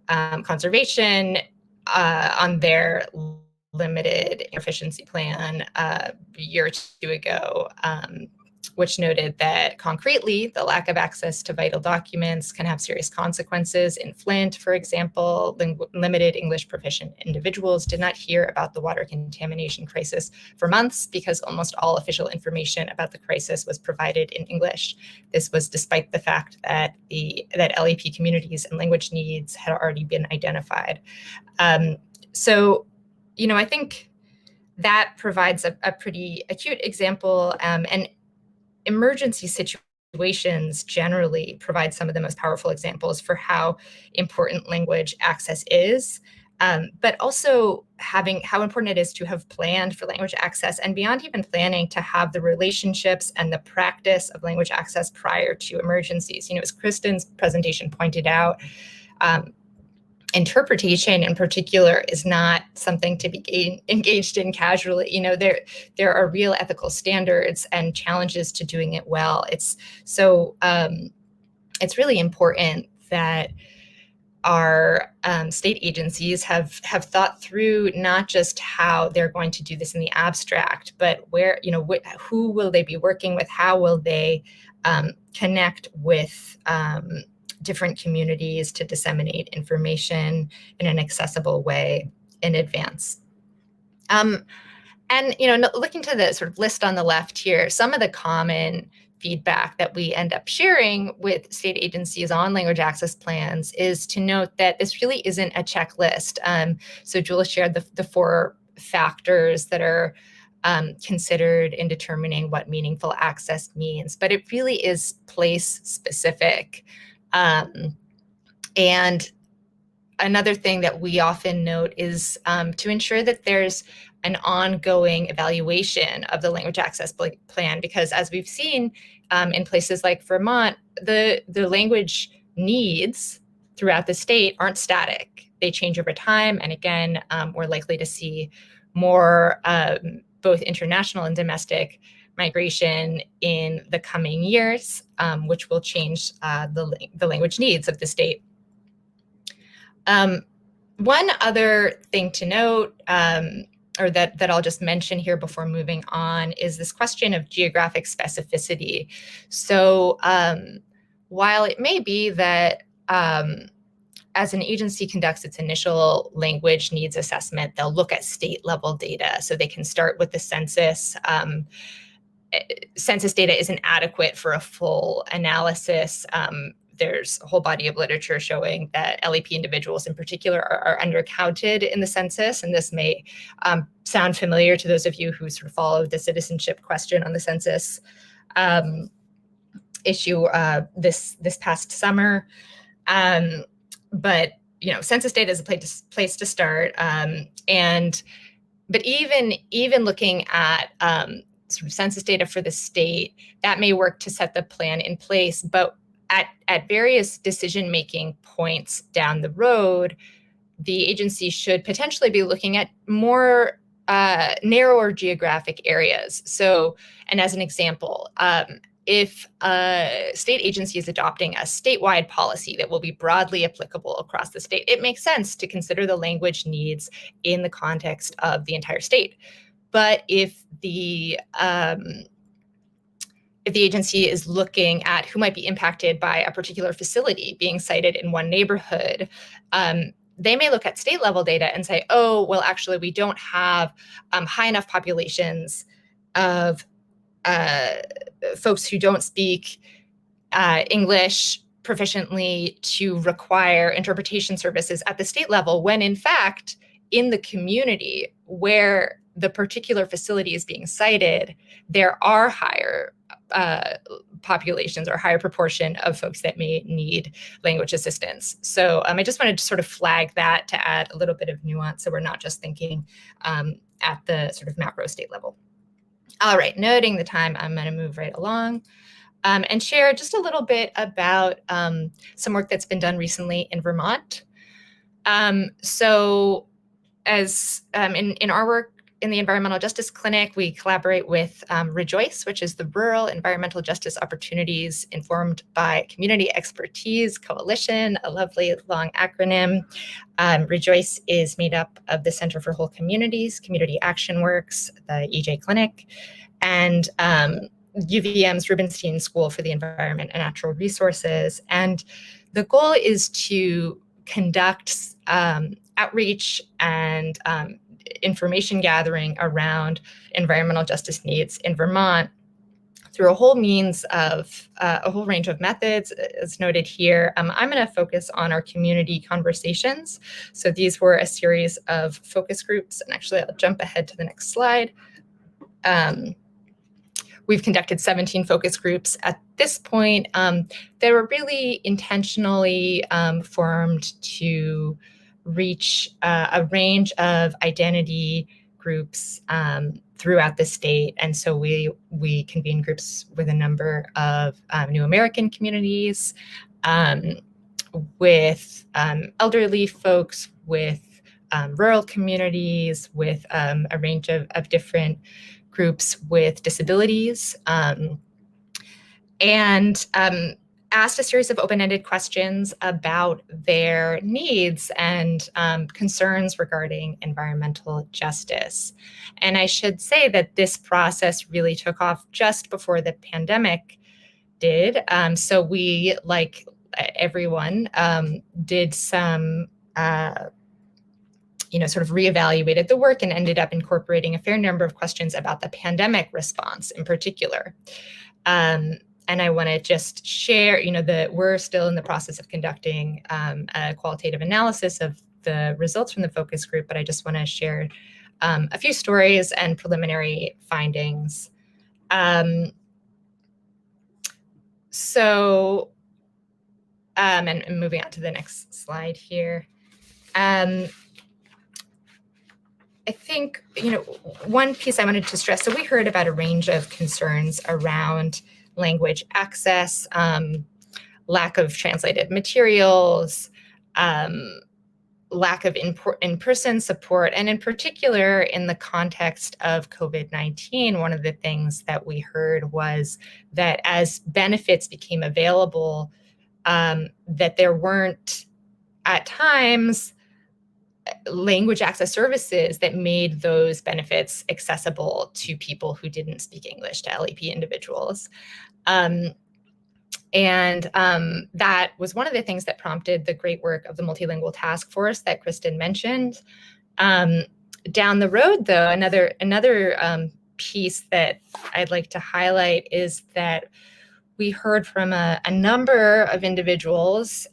Conservation on their limited proficiency plan a year or two ago, which noted that concretely, the lack of access to vital documents can have serious consequences. In Flint, for example, limited English proficient individuals did not hear about the water contamination crisis for months because almost all official information about the crisis was provided in English. This was despite the fact that that LEP communities and language needs had already been identified. So, I think that provides a pretty acute example, and emergency situations generally provide some of the most powerful examples for how important language access is, but also how important it is to have planned for language access, and beyond even planning, to have the relationships and the practice of language access prior to emergencies. As Kristen's presentation pointed out, interpretation in particular is not something to be engaged in casually. There are real ethical standards and challenges to doing it well. It's really important that our state agencies have thought through not just how they're going to do this in the abstract, but where, who will they be working with? How will they connect with different communities to disseminate information in an accessible way in advance. And, looking to the sort of list on the left here, some of the common feedback that we end up sharing with state agencies on language access plans is to note that this really isn't a checklist. So Julia shared the 4 factors that are considered in determining what meaningful access means, but it really is place specific. And another thing that we often note is to ensure that there's an ongoing evaluation of the language access plan, because as we've seen in places like Vermont, the language needs throughout the state aren't static. They change over time. And again, we're likely to see more both international and domestic migration in the coming years, which will change the language needs of the state. One other thing to note, or that I'll just mention here before moving on, is this question of geographic specificity. So while it may be that as an agency conducts its initial language needs assessment, they'll look at state level data. So they can start with the census. Census data isn't adequate for a full analysis. There's a whole body of literature showing that LEP individuals in particular are undercounted in the census. And this may sound familiar to those of you who sort of followed the citizenship question on the census issue this past summer. But census data is a place to start. But even looking at sort of census data for the state, that may work to set the plan in place. But at various decision-making points down the road, the agency should potentially be looking at more narrower geographic areas. So, and as an example, if a state agency is adopting a statewide policy that will be broadly applicable across the state, it makes sense to consider the language needs in the context of the entire state. But if the agency is looking at who might be impacted by a particular facility being cited in one neighborhood, they may look at state level data and say, oh, well, actually, we don't have high enough populations of folks who don't speak English proficiently to require interpretation services at the state level when in fact in the community where the particular facility is being cited, there are higher populations or higher proportion of folks that may need language assistance. So I just wanted to sort of flag that to add a little bit of nuance so we're not just thinking at the sort of macro state level. All right, noting the time, I'm going to move right along and share just a little bit about some work that's been done recently in Vermont. So as in our work in the Environmental Justice Clinic, we collaborate with REJOICE, which is the Rural Environmental Justice Opportunities Informed by Community Expertise Coalition, a lovely long acronym. REJOICE is made up of the Center for Whole Communities, Community Action Works, the EJ Clinic, and UVM's Rubenstein School for the Environment and Natural Resources. And the goal is to conduct outreach and information gathering around environmental justice needs in Vermont through a whole range of methods, as noted here. I'm going to focus on our community conversations. So these were a series of focus groups, and actually I'll jump ahead to the next slide. We've conducted 17 focus groups at this point. They were really intentionally formed to reach a range of identity groups throughout the state. And so we convene groups with a number of New American communities, with elderly folks, with rural communities, with a range of different groups with disabilities, and asked a series of open-ended questions about their needs and concerns regarding environmental justice. And I should say that this process really took off just before the pandemic did. So we, like everyone, did some sort of reevaluated the work and ended up incorporating a fair number of questions about the pandemic response in particular. And I want to just share, that we're still in the process of conducting a qualitative analysis of the results from the focus group, but I just want to share a few stories and preliminary findings. And moving on to the next slide here. I think, one piece I wanted to stress, so we heard about a range of concerns around language access, lack of translated materials, lack of in-person support, and in particular, in the context of COVID-19, one of the things that we heard was that as benefits became available, that there weren't, at times, language access services that made those benefits accessible to people who didn't speak English, to LEP individuals. And that was one of the things that prompted the great work of the Multilingual Task Force that Kristen mentioned. Down the road, though, another piece that I'd like to highlight is that we heard from a number of individuals,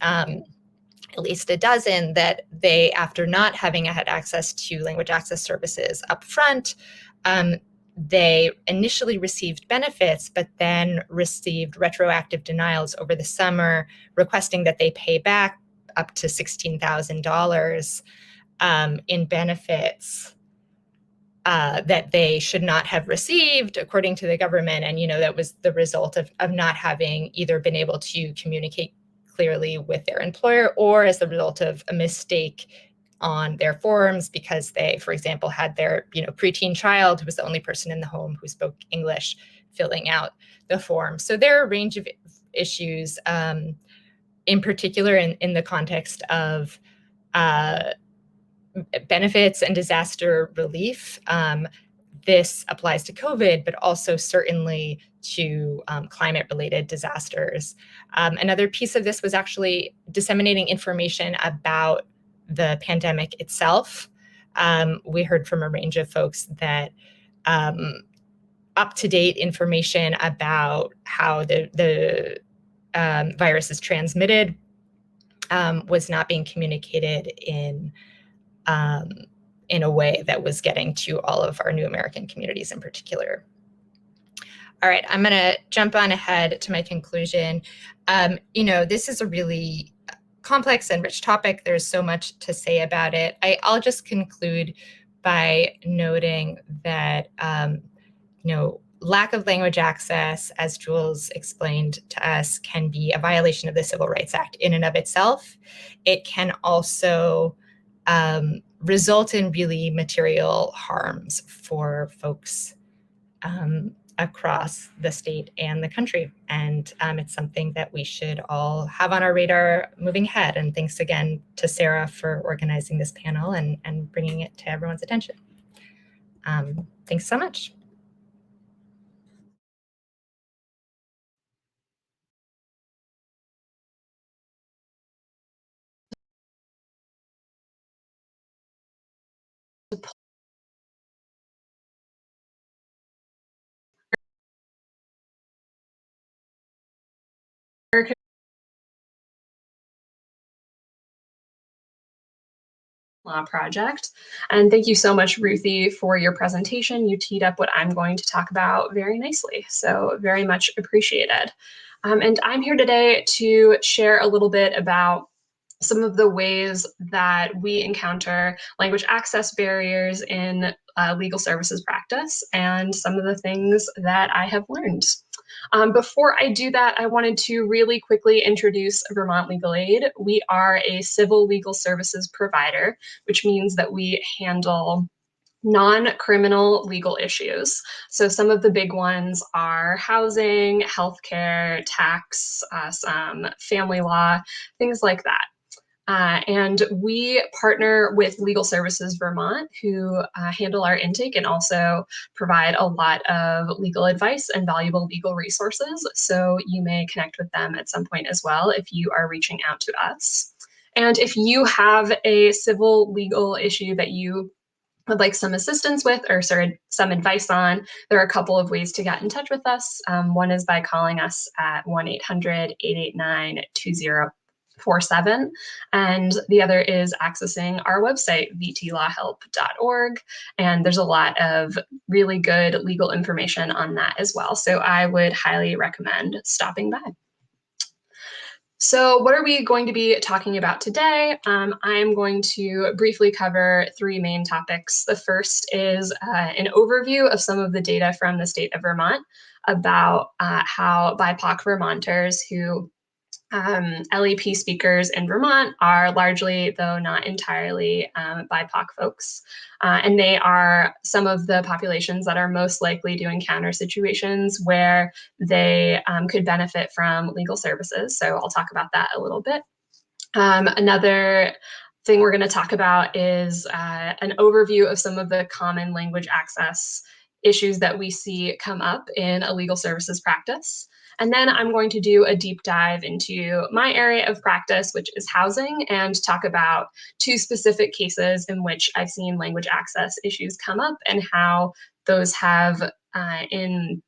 at least a dozen, that they, after not having had access to language access services up front, they initially received benefits, but then received retroactive denials over the summer, requesting that they pay back up to $16,000 in benefits that they should not have received, according to the government. And, that was the result of not having either been able to communicate clearly with their employer, or as the result of a mistake on their forms because they, for example, had their preteen child who was the only person in the home who spoke English filling out the form. So there are a range of issues, in particular in the context of benefits and disaster relief. This applies to COVID, but also certainly to climate-related disasters. Another piece of this was actually disseminating information about the pandemic itself. We heard from a range of folks that up-to-date information about how the virus is transmitted was not being communicated in a way that was getting to all of our new American communities in particular. All right, I'm going to jump on ahead to my conclusion. This is a really complex and rich topic. There's so much to say about it. I'll just conclude by noting that, lack of language access, as Jules explained to us, can be a violation of the Civil Rights Act in and of itself. It can also result in really material harms for folks across the state and the country. And it's something that we should all have on our radar moving ahead. And thanks again to Sara for organizing this panel and bringing it to everyone's attention. Thanks so much. Law project. And thank you so much, Ruthie, for your presentation. You teed up what I'm going to talk about very nicely. So very much appreciated. And I'm here today to share a little bit about some of the ways that we encounter language access barriers in legal services practice and some of the things that I have learned. Before I do that, I wanted to really quickly introduce Vermont Legal Aid. We are a civil legal services provider, which means that we handle non-criminal legal issues. So some of the big ones are housing, healthcare, tax, some family law, things like that. And we partner with Legal Services Vermont, who handle our intake and also provide a lot of legal advice and valuable legal resources. So you may connect with them at some point as well if you are reaching out to us. And if you have a civil legal issue that you would like some assistance with or some advice on, there are a couple of ways to get in touch with us. One is by calling us at 1-800-889-2047, and the other is accessing our website, vtlawhelp.org, and there's a lot of really good legal information on that as well. So I would highly recommend stopping by. So what are we going to be talking about today? I'm going to briefly cover three main topics. The first is an overview of some of the data from the state of Vermont about how BIPOC Vermonters who LEP speakers in Vermont are largely, though not entirely, BIPOC folks. And they are some of the populations that are most likely to encounter situations where they could benefit from legal services. So I'll talk about that a little bit. Another thing we're going to talk about is an overview of some of the common language access issues that we see come up in a legal services practice. And then I'm going to do a deep dive into my area of practice, which is housing, and talk about two specific cases in which I've seen language access issues come up and how those have, in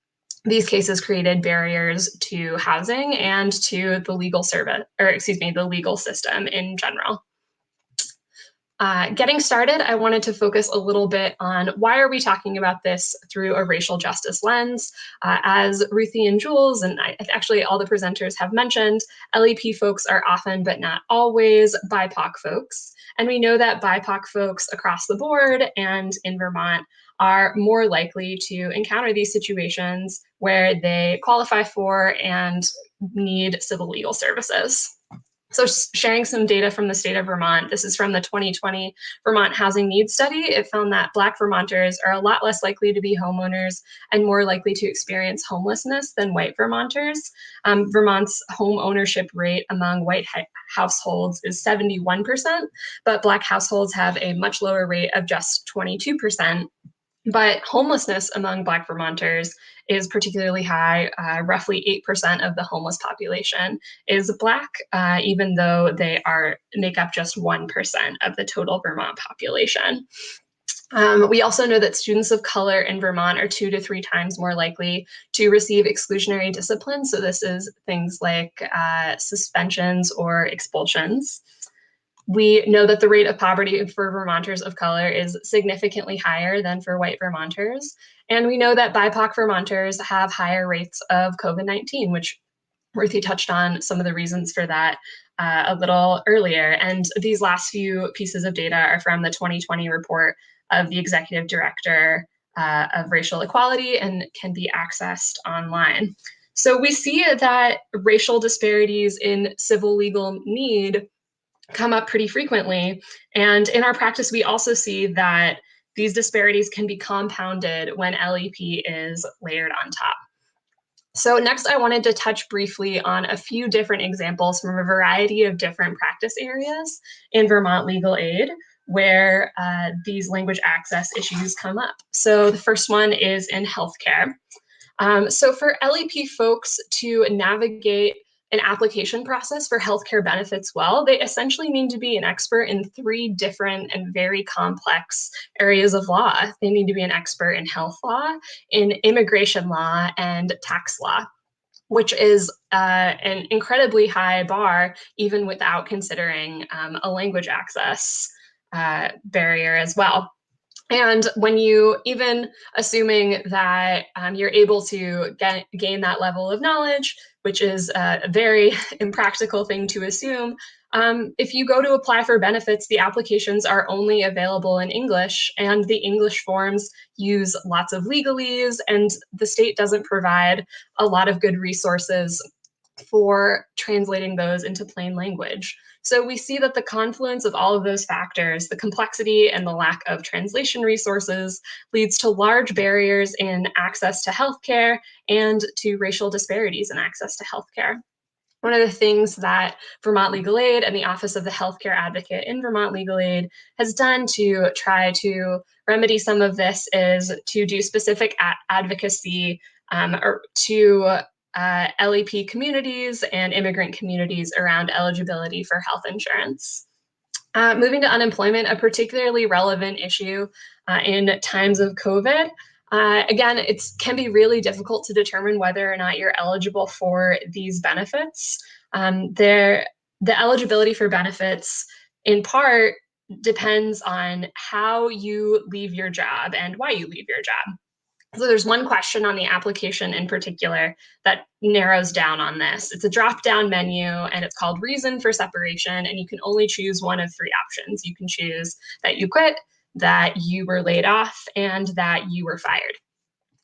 these cases, created barriers to housing and to the legal service, or excuse me, the legal system in general. Getting started, I wanted to focus a little bit on why are we talking about this through a racial justice lens. As Ruthie and Jules, and actually all the presenters have mentioned, LEP folks are often, but not always, BIPOC folks. And we know that BIPOC folks across the board and in Vermont are more likely to encounter these situations where they qualify for and need civil legal services. So sharing some data from the state of Vermont, this is from the 2020 Vermont Housing Needs Study. It found that Black Vermonters are a lot less likely to be homeowners and more likely to experience homelessness than white Vermonters. Vermont's home ownership rate among white households is 71%, but Black households have a much lower rate of just 22%. But homelessness among Black Vermonters is particularly high. Roughly 8% of the homeless population is Black, even though they make up just 1% of the total Vermont population. We also know that students of color in Vermont are 2 to 3 times more likely to receive exclusionary discipline. So this is things like suspensions or expulsions. We know that the rate of poverty for Vermonters of color is significantly higher than for white Vermonters. And we know that BIPOC Vermonters have higher rates of COVID-19, which Ruthie touched on some of the reasons for that a little earlier. And these last few pieces of data are from the 2020 report of the Executive Director of Racial Equality and can be accessed online. So we see that racial disparities in civil legal need come up pretty frequently. And in our practice, we also see that these disparities can be compounded when LEP is layered on top. So next, I wanted to touch briefly on a few different examples from a variety of different practice areas in Vermont Legal Aid where these language access issues come up. So the first one is in healthcare. So for LEP folks to navigate an application process for healthcare benefits well, they essentially need to be an expert in 3 different and very complex areas of law. They need to be an expert in health law, in immigration law, and tax law, which is an incredibly high bar, even without considering a language access barrier as well. And when you, even assuming that you're able to gain that level of knowledge, which is a very impractical thing to assume, if you go to apply for benefits, the applications are only available in English, and the English forms use lots of legalese, and the state doesn't provide a lot of good resources for translating those into plain language. So we see that the confluence of all of those factors, the complexity and the lack of translation resources, leads to large barriers in access to healthcare and to racial disparities in access to healthcare. One of the things that Vermont Legal Aid and the Office of the Healthcare Advocate in Vermont Legal Aid has done to try to remedy some of this is to do specific advocacy or to LEP communities and immigrant communities around eligibility for health insurance. Moving to unemployment, a particularly relevant issue in times of COVID. Again, it can be really difficult to determine whether or not you're eligible for these benefits. The eligibility for benefits, in part, depends on how you leave your job and why you leave your job. So there's one question on the application in particular that narrows down on this. It's a drop-down menu and it's called reason for separation, and you can only choose one of 3 options. You can choose that you quit, that you were laid off, and that you were fired.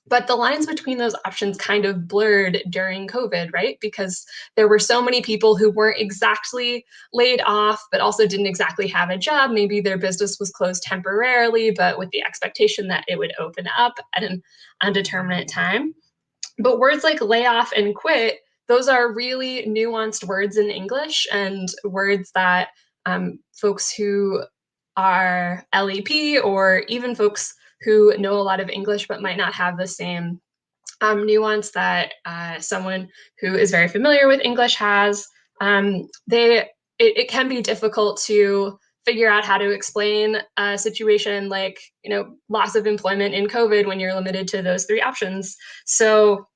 But the lines between those options kind of blurred during COVID, right? Because there were so many people who weren't exactly laid off, but also didn't exactly have a job. Maybe their business was closed temporarily, but with the expectation that it would open up at an undeterminate time. But words like layoff and quit, those are really nuanced words in English, and words that folks who are LEP or even folks who know a lot of English but might not have the same nuance that someone who is very familiar with English has. It can be difficult to figure out how to explain a situation like, loss of employment in COVID when you're limited to those 3 options. So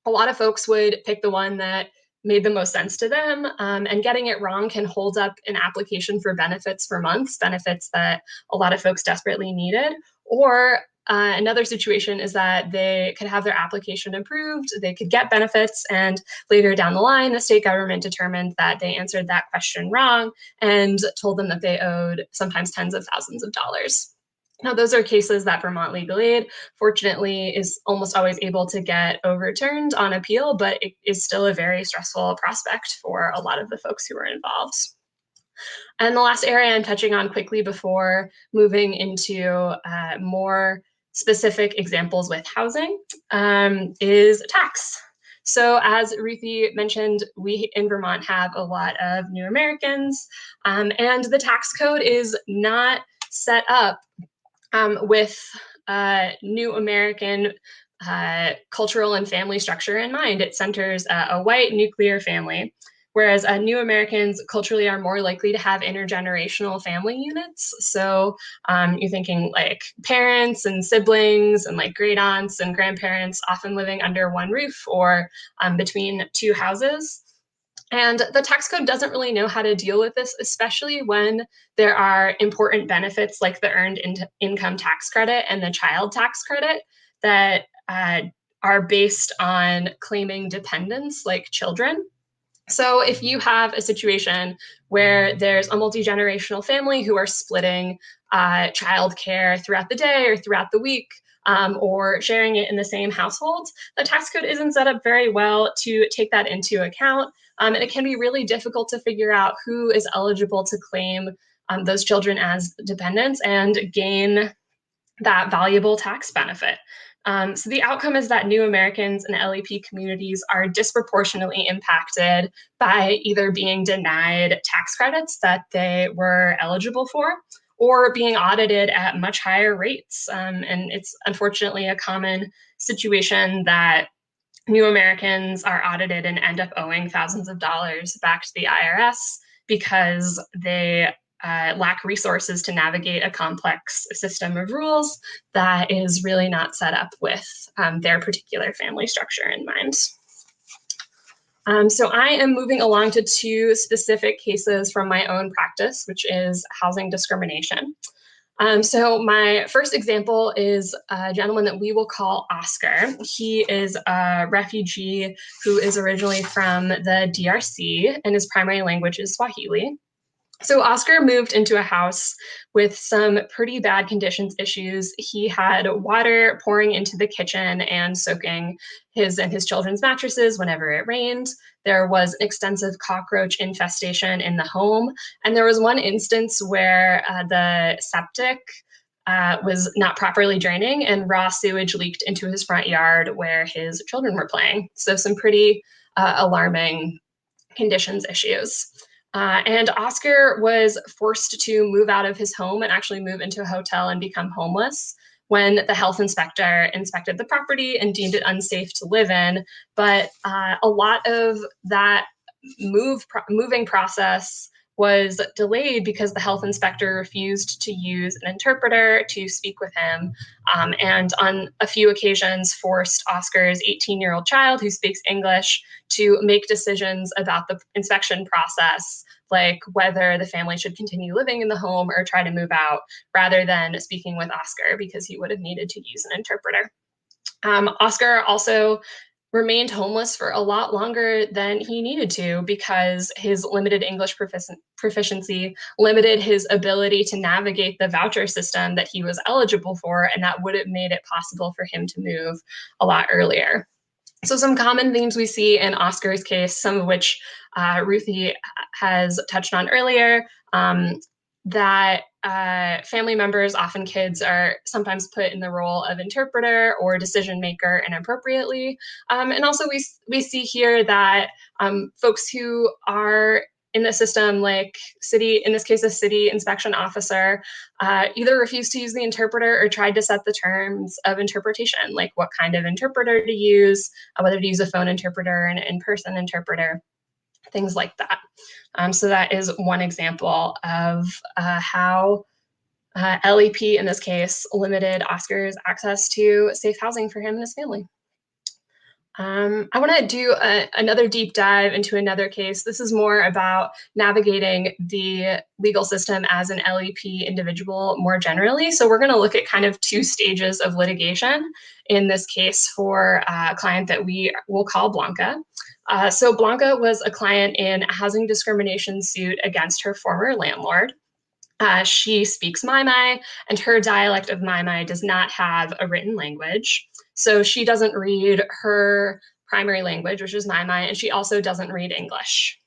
a lot of folks would pick the one that made the most sense to them, and getting it wrong can hold up an application for benefits for months, benefits that a lot of folks desperately needed. Or another situation is that they could have their application approved, they could get benefits, and later down the line, the state government determined that they answered that question wrong and told them that they owed sometimes tens of thousands of dollars. Now, those are cases that Vermont Legal Aid, fortunately, is almost always able to get overturned on appeal, but it is still a very stressful prospect for a lot of the folks who are involved. And the last area I'm touching on quickly before moving into more specific examples with housing is tax. So as Ruthie mentioned, we in Vermont have a lot of new Americans, and the tax code is not set up with new American cultural and family structure in mind. It centers a white nuclear family. whereas new Americans culturally are more likely to have intergenerational family units. So you're thinking like parents and siblings and like great aunts and grandparents often living under one roof or between two houses. And the tax code doesn't really know how to deal with this, especially when there are important benefits like the earned income tax credit and the child tax credit that are based on claiming dependents like children. So if you have a situation where there's a multi-generational family who are splitting childcare throughout the day or throughout the week, or sharing it in the same household, the tax code isn't set up very well to take that into account. And it can be really difficult to figure out who is eligible to claim those children as dependents and gain that valuable tax benefit. So the outcome is that new Americans and LEP communities are disproportionately impacted by either being denied tax credits that they were eligible for or being audited at much higher rates. And it's unfortunately a common situation that new Americans are audited and end up owing thousands of dollars back to the IRS because they lack resources to navigate a complex system of rules that is really not set up with their particular family structure in mind. So I am moving along to two specific cases from my own practice, which is housing discrimination. So my first example is a gentleman that we will call Oscar. He is a refugee who is originally from the DRC and his primary language is Swahili. So Oscar moved into a house with some pretty bad conditions issues. He had water pouring into the kitchen and soaking his and his children's mattresses whenever it rained. There was extensive cockroach infestation in the home. And there was one instance where the septic was not properly draining and raw sewage leaked into his front yard where his children were playing. So some pretty alarming conditions issues. And Oscar was forced to move out of his home and actually move into a hotel and become homeless when the health inspector inspected the property and deemed it unsafe to live in. But a lot of that moving process was delayed because the health inspector refused to use an interpreter to speak with him, and on a few occasions forced Oscar's 18-year-old child who speaks English to make decisions about the inspection process, like whether the family should continue living in the home or try to move out, rather than speaking with Oscar because he would have needed to use an interpreter. Oscar also remained homeless for a lot longer than he needed to because his limited English proficiency limited his ability to navigate the voucher system that he was eligible for, and that would have made it possible for him to move a lot earlier. So some common themes we see in Oscar's case, some of which Ruthie has touched on earlier, that family members, often kids, are sometimes put in the role of interpreter or decision maker inappropriately. And also we see here that folks who are in the system, like in this case, a city inspection officer, either refused to use the interpreter or tried to set the terms of interpretation, like what kind of interpreter to use, whether to use a phone interpreter, an in-person interpreter, things like that. So that is one example of how LEP, in this case, limited Oscar's access to safe housing for him and his family. I want to do another deep dive into another case. This is more about navigating the legal system as an LEP individual more generally. So we're going to look at kind of two stages of litigation in this case for a client that we will call Blanca. So Blanca was a client in a housing discrimination suit against her former landlord. She speaks Maimai, and her dialect of Maimai does not have a written language. So she doesn't read her primary language, which is Maimai, and she also doesn't read English.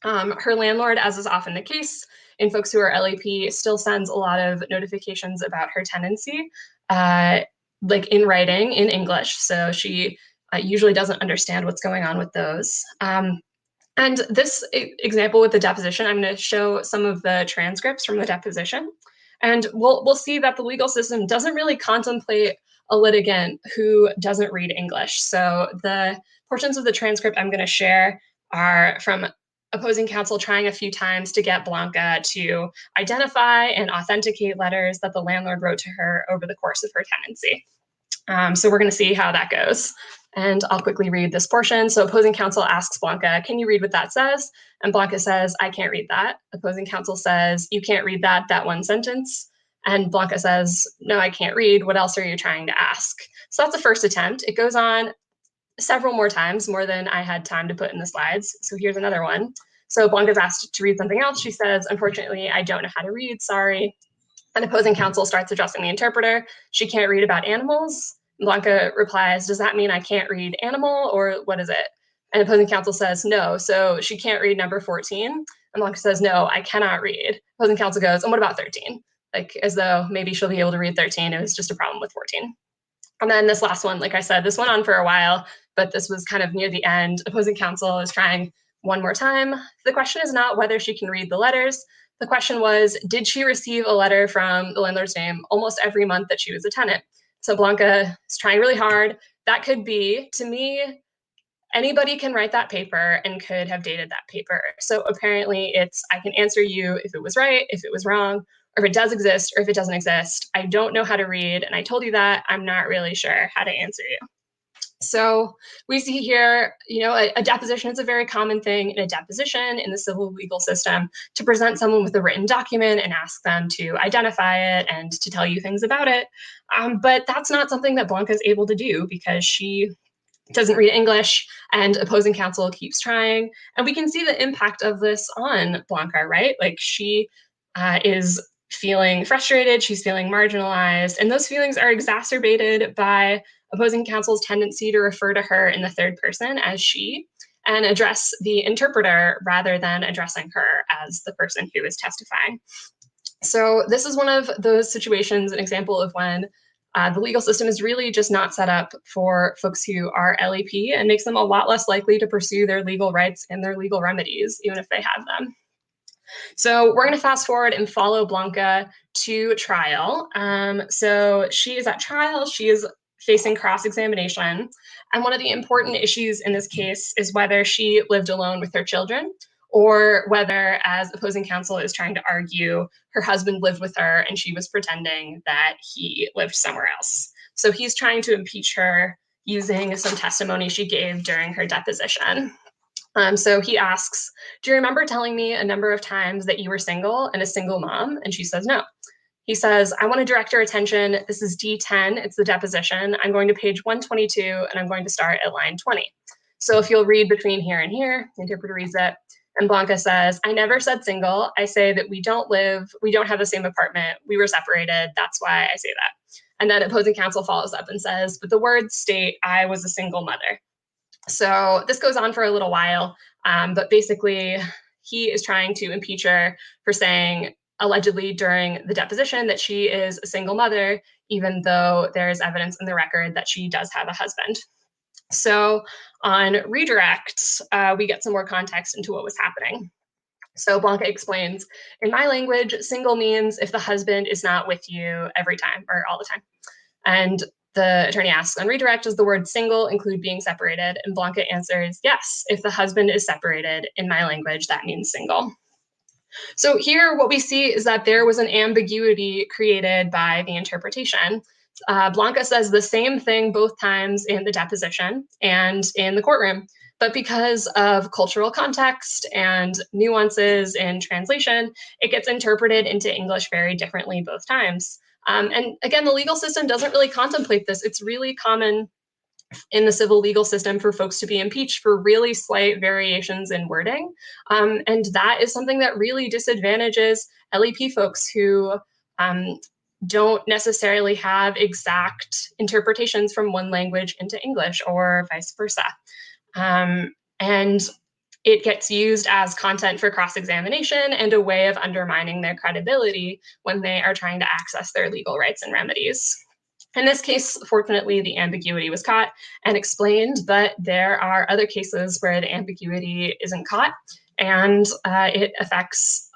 Her landlord, as is often the case in folks who are LEP, still sends a lot of notifications about her tenancy, like in writing in English. So she usually doesn't understand what's going on with those. And this example with the deposition, I'm going to show some of the transcripts from the deposition. And we'll see that the legal system doesn't really contemplate a litigant who doesn't read English. So the portions of the transcript I'm going to share are from opposing counsel trying a few times to get Blanca to identify and authenticate letters that the landlord wrote to her over the course of her tenancy. So we're going to see how that goes. And I'll quickly read this portion. So opposing counsel asks Blanca, can you read what that says? And Blanca says, I can't read that. Opposing counsel says, you can't read that one sentence. And Blanca says, no, I can't read. What else are you trying to ask? So that's the first attempt. It goes on several more times, more than I had time to put in the slides. So here's another one. So Blanca's asked to read something else. She says, unfortunately, I don't know how to read, sorry. And opposing counsel starts addressing the interpreter. She can't read about animals. Blanca replies, does that mean I can't read animal, or what is it? And opposing counsel says, no, so she can't read number 14. And Blanca says, no, I cannot read. Opposing counsel goes, and what about 13? Like, as though maybe she'll be able to read 13. It was just a problem with 14. And then this last one, like I said, this went on for a while, but this was kind of near the end. Opposing counsel is trying one more time. The question is not whether she can read the letters. The question was, did she receive a letter from the landlord's name almost every month that she was a tenant? So Blanca is trying really hard. That could be, to me, anybody can write that paper and could have dated that paper. So apparently it's, I can answer you if it was right, if it was wrong, or if it does exist, or if it doesn't exist. I don't know how to read, and I told you that. I'm not really sure how to answer you. So we see here, you know, a deposition is a very common thing in a deposition in the civil legal system to present someone with a written document and ask them to identify it and to tell you things about it. But that's not something that Blanca is able to do because she doesn't read English, and opposing counsel keeps trying. And we can see the impact of this on Blanca, right? Like she is feeling frustrated, she's feeling marginalized, and those feelings are exacerbated by opposing counsel's tendency to refer to her in the third person as she and address the interpreter rather than addressing her as the person who is testifying. So this is one of those situations, an example of when the legal system is really just not set up for folks who are LEP and makes them a lot less likely to pursue their legal rights and their legal remedies, even if they have them. So we're going to fast forward and follow Blanca to trial. So she is at trial. She is facing cross-examination. And one of the important issues in this case is whether she lived alone with her children or whether, as opposing counsel is trying to argue, her husband lived with her and she was pretending that he lived somewhere else. So he's trying to impeach her using some testimony she gave during her deposition. So he asks, do you remember telling me a number of times that you were single and a single mom? And she says, no. He says, I want to direct your attention. This is D10. It's the deposition. I'm going to page 122, and I'm going to start at line 20. So if you'll read between here and here, the interpreter reads it. And Blanca says, I never said single. I say that we don't have the same apartment. We were separated. That's why I say that. And then opposing counsel follows up and says, but the words state I was a single mother. So this goes on for a little while, but basically he is trying to impeach her for saying allegedly during the deposition that she is a single mother, even though there is evidence in the record that she does have a husband. So on redirect, we get some more context into what was happening. So Blanca explains, in my language, single means if the husband is not with you every time or all the time. And the attorney asks on redirect, does the word single include being separated? And Blanca answers, yes, if the husband is separated, in my language, that means single. So here what we see is that there was an ambiguity created by the interpretation. Blanca says the same thing both times in the deposition and in the courtroom, but because of cultural context and nuances in translation, it gets interpreted into English very differently both times. And again, the legal system doesn't really contemplate this. It's really common in the civil legal system for folks to be impeached for really slight variations in wording. And that is something that really disadvantages LEP folks who don't necessarily have exact interpretations from one language into English or vice versa. And it gets used as content for cross-examination and a way of undermining their credibility when they are trying to access their legal rights and remedies. In this case, fortunately, the ambiguity was caught and explained, but there are other cases where the ambiguity isn't caught, and it affects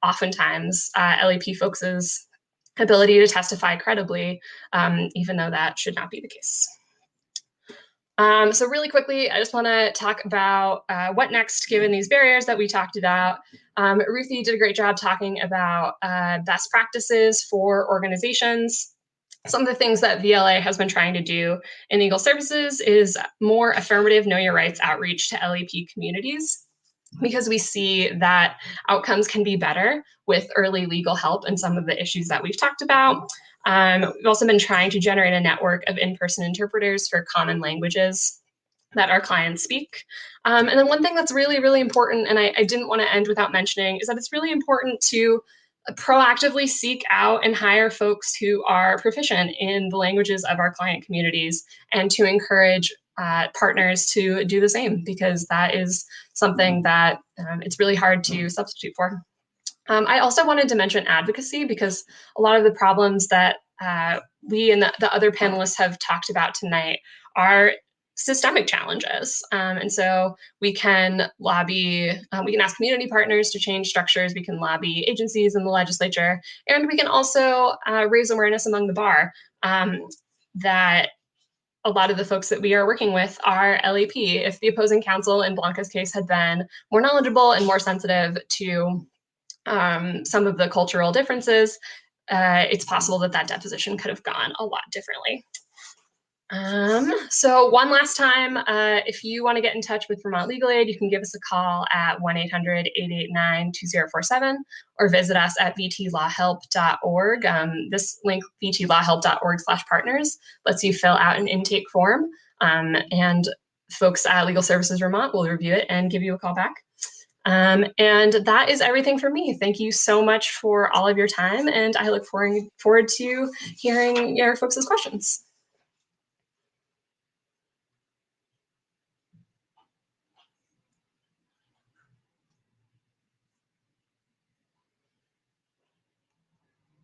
oftentimes LEP folks' ability to testify credibly, even though that should not be the case. So really quickly, I just want to talk about what next given these barriers that we talked about. Ruthie did a great job talking about best practices for organizations. Some of the things that VLA has been trying to do in legal services is more affirmative know your rights outreach to LEP communities, because we see that outcomes can be better with early legal help in some of the issues that we've talked about. We've also been trying to generate a network of in-person interpreters for common languages that our clients speak. And then one thing that's really, really important, and I didn't want to end without mentioning, is that it's really important to proactively seek out and hire folks who are proficient in the languages of our client communities, and to encourage partners to do the same, because that is something that it's really hard to substitute for. I also wanted to mention advocacy, because a lot of the problems that we and the other panelists have talked about tonight are systemic challenges. And so we can lobby, we can ask community partners to change structures, we can lobby agencies in the legislature, and we can also raise awareness among the bar that a lot of the folks that we are working with are LEP. If the opposing counsel in Blanca's case had been more knowledgeable and more sensitive to some of the cultural differences, it's possible that that deposition could have gone a lot differently. So one last time, if you want to get in touch with Vermont Legal Aid, you can give us a call at 1-800-889-2047 or visit us at vtlawhelp.org. This link, vtlawhelp.org/partners, lets you fill out an intake form, and folks at Legal Services Vermont will review it and give you a call back. And that is everything for me. Thank you so much for all of your time, and I look forward to hearing your folks' questions.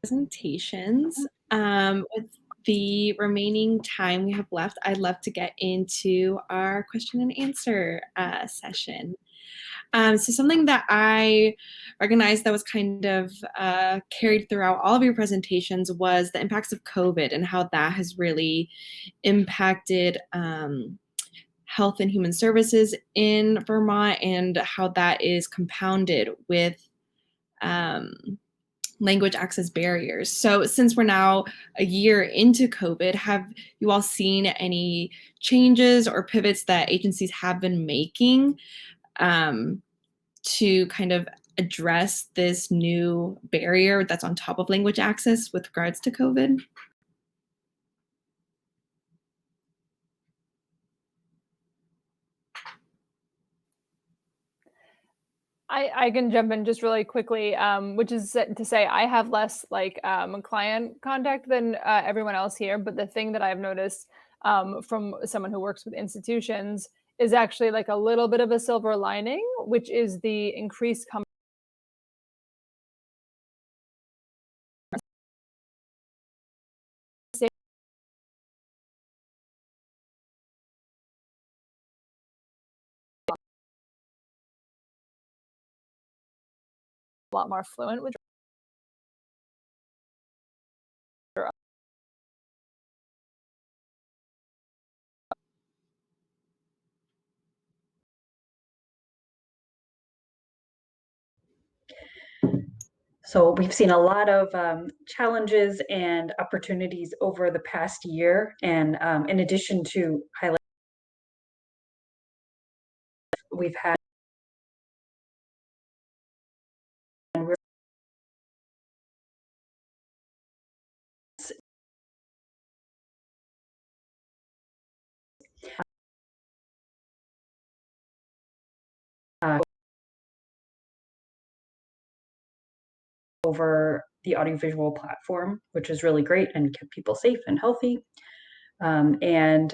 Presentations. With the remaining time we have left, I'd love to get into our question and answer session. So something that I recognized that was kind of carried throughout all of your presentations was the impacts of COVID and how that has really impacted health and human services in Vermont, and how that is compounded with language access barriers. So since we're now a year into COVID, have you all seen any changes or pivots that agencies have been making to kind of address this new barrier that's on top of language access with regards to COVID? I can jump in just really quickly, which is to say I have less client contact than everyone else here. But the thing that I've noticed from someone who works with institutions is actually like a little bit of a silver lining, which is the increased a lot more fluent with So we've seen a lot of challenges and opportunities over the past year. And in addition to highlight, we've had over the audiovisual platform, which is really great and kept people safe and healthy. And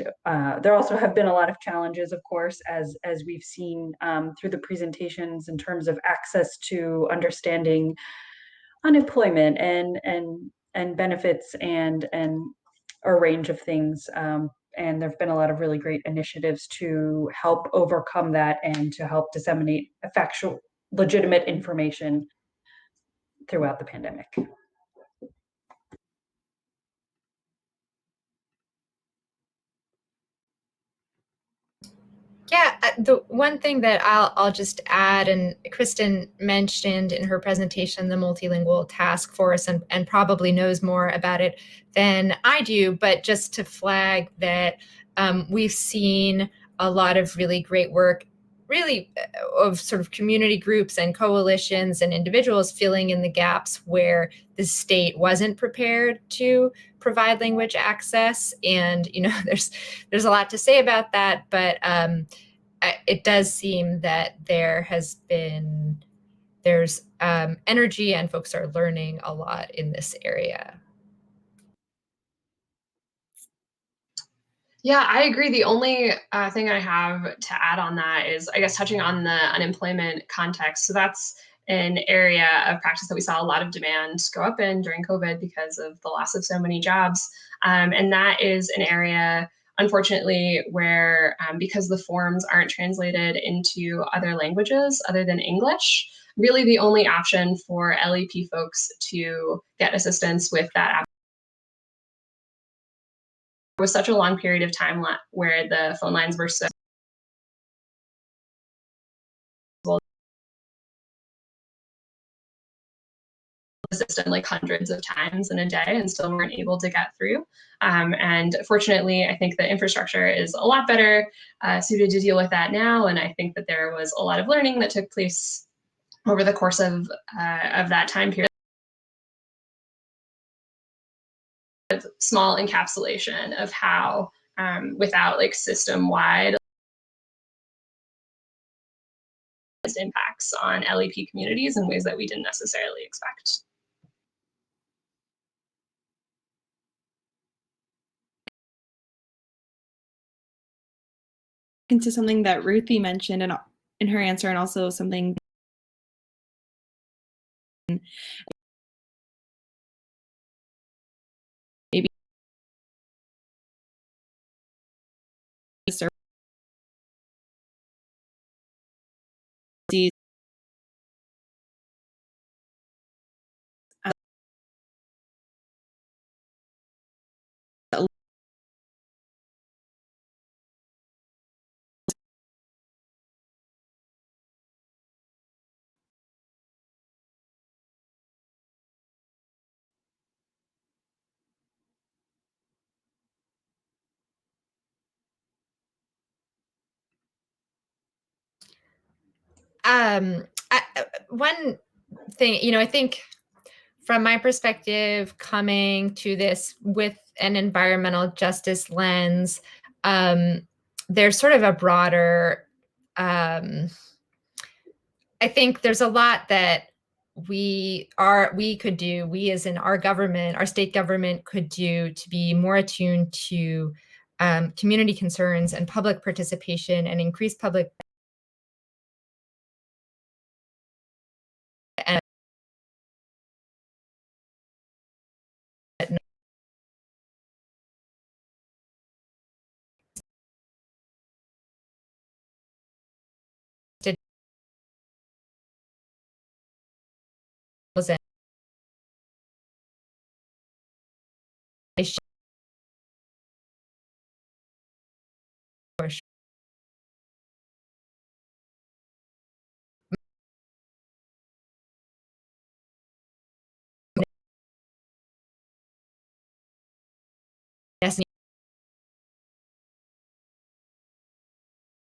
there also have been a lot of challenges, of course, as we've seen through the presentations in terms of access to understanding unemployment and benefits and a range of things. And there have been a lot of really great initiatives to help overcome that and to help disseminate factual, legitimate information throughout the pandemic. Yeah, the one thing that I'll just add, and Kristen mentioned in her presentation the multilingual task force, and probably knows more about it than I do, but just to flag that we've seen a lot of really great work, really of sort of community groups and coalitions and individuals filling in the gaps where the state wasn't prepared to provide language access. And there's a lot to say about that, but it does seem that there's energy and folks are learning a lot in this area. Yeah, I agree. The only thing I have to add on that is, I guess, touching on the unemployment context. So that's an area of practice that we saw a lot of demand go up in during COVID because of the loss of so many jobs. And that is an area, unfortunately, where because the forms aren't translated into other languages other than English, really the only option for LEP folks to get assistance with that was such a long period of time where the phone lines were so assisted like hundreds of times in a day and still weren't able to get through. And fortunately, I think the infrastructure is a lot better suited to deal with that now. And I think that there was a lot of learning that took place over the course of that time period. Small encapsulation of how, without like system-wide impacts on LEP communities in ways that we didn't necessarily expect. Into something that Ruthie mentioned in her answer, and also something maybe One thing, I think from my perspective, coming to this with an environmental justice lens, there's sort of a broader, I think there's a lot that we could do, we as in our government, our state government could do to be more attuned to community concerns and public participation and increase public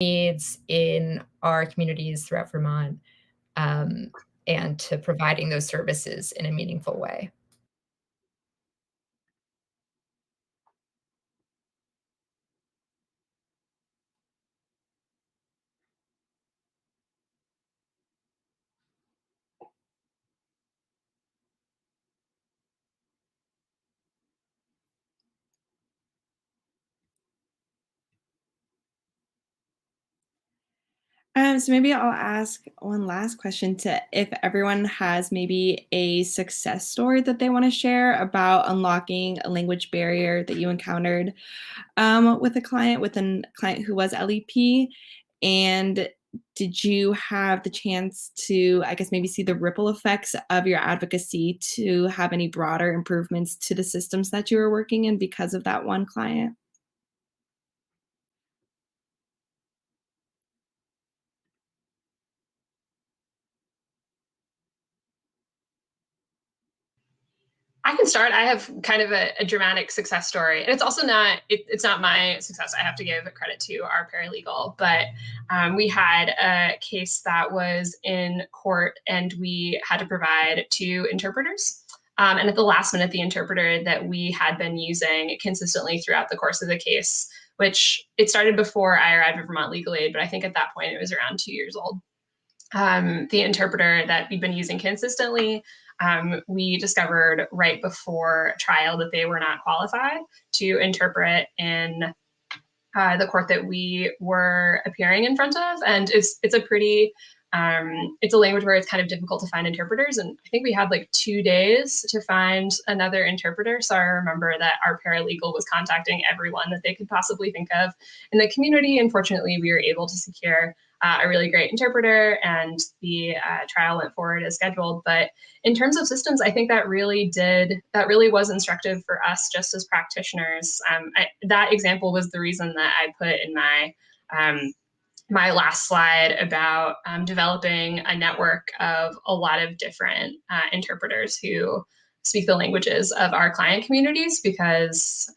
needs in our communities throughout Vermont, and to providing those services in a meaningful way. So maybe I'll ask one last question to if everyone has maybe a success story that they want to share about unlocking a language barrier that you encountered with a client who was LEP. And did you have the chance to, I guess, maybe see the ripple effects of your advocacy to have any broader improvements to the systems that you were working in because of that one client? I can start. I have kind of a dramatic success story, and it's also not, it's not my success. I have to give credit to our paralegal, but we had a case that was in court and we had to provide 2 interpreters. And at the last minute, the interpreter that we had been using consistently throughout the course of the case, which it started before I arrived at Vermont Legal Aid, but I think at that point it was around 2 years old. The interpreter that we've been using consistently, we discovered right before trial that they were not qualified to interpret in the court that we were appearing in front of. And it's a pretty, it's a language where it's kind of difficult to find interpreters. And I think we had like 2 days to find another interpreter. So I remember that our paralegal was contacting everyone that they could possibly think of in the community. And fortunately, we were able to secure a really great interpreter, and the trial went forward as scheduled. But in terms of systems, I think that really was instructive for us just as practitioners. That example was the reason that I put in my last slide about developing a network of a lot of different interpreters who speak the languages of our client communities, because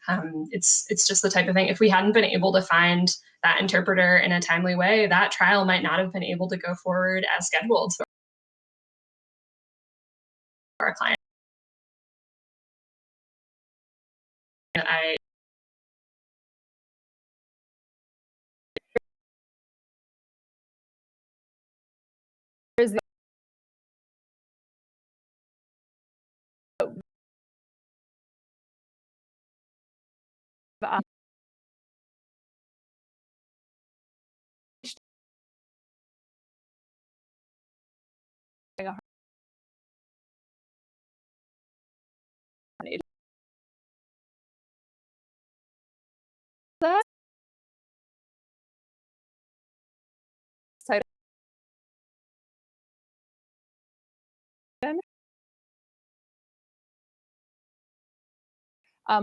it's just the type of thing, if we hadn't been able to find that interpreter in a timely way, that trial might not have been able to go forward as scheduled. So our client, I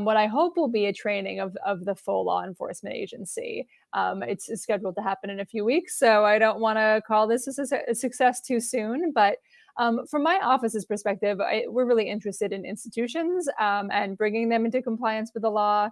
what I hope will be a training of the full law enforcement agency. It's scheduled to happen in a few weeks, so I don't want to call this a success too soon. But from my office's perspective, we're really interested in institutions and bringing them into compliance with the law,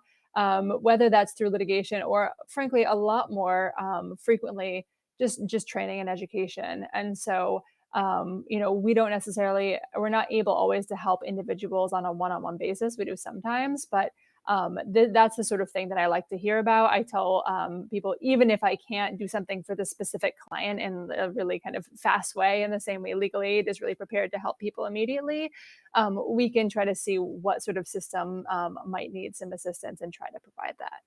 whether that's through litigation or, frankly, a lot more frequently just training and education. And so we don't necessarily, we're not able always to help individuals on a one-on-one basis. We do sometimes, but that's the sort of thing that I like to hear about. I tell people, even if I can't do something for the specific client in a really kind of fast way, in the same way legal aid is really prepared to help people immediately, we can try to see what sort of system might need some assistance and try to provide that.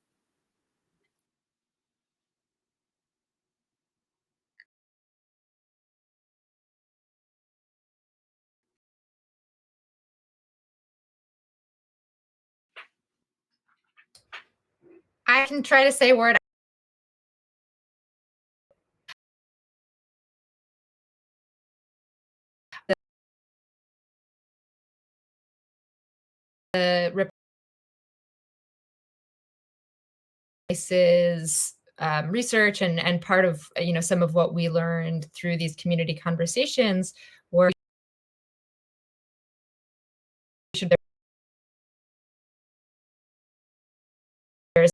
I can try to say word. The replaces research and part of some of what we learned through these community conversations were there's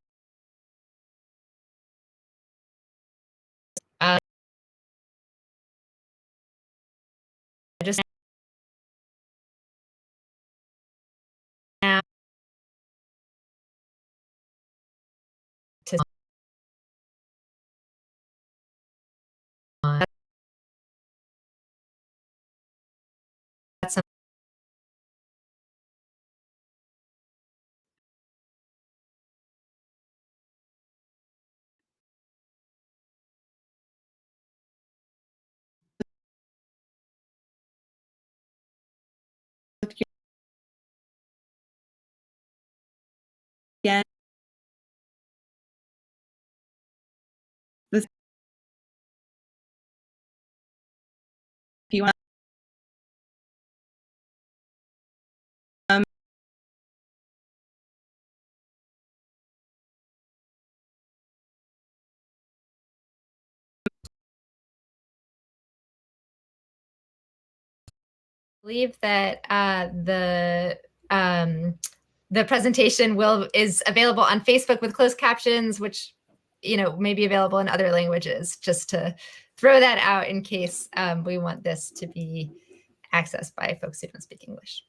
just now to that's Again, if you want, believe that the The presentation is available on Facebook with closed captions, which may be available in other languages, just to throw that out in case we want this to be accessed by folks who don't speak English.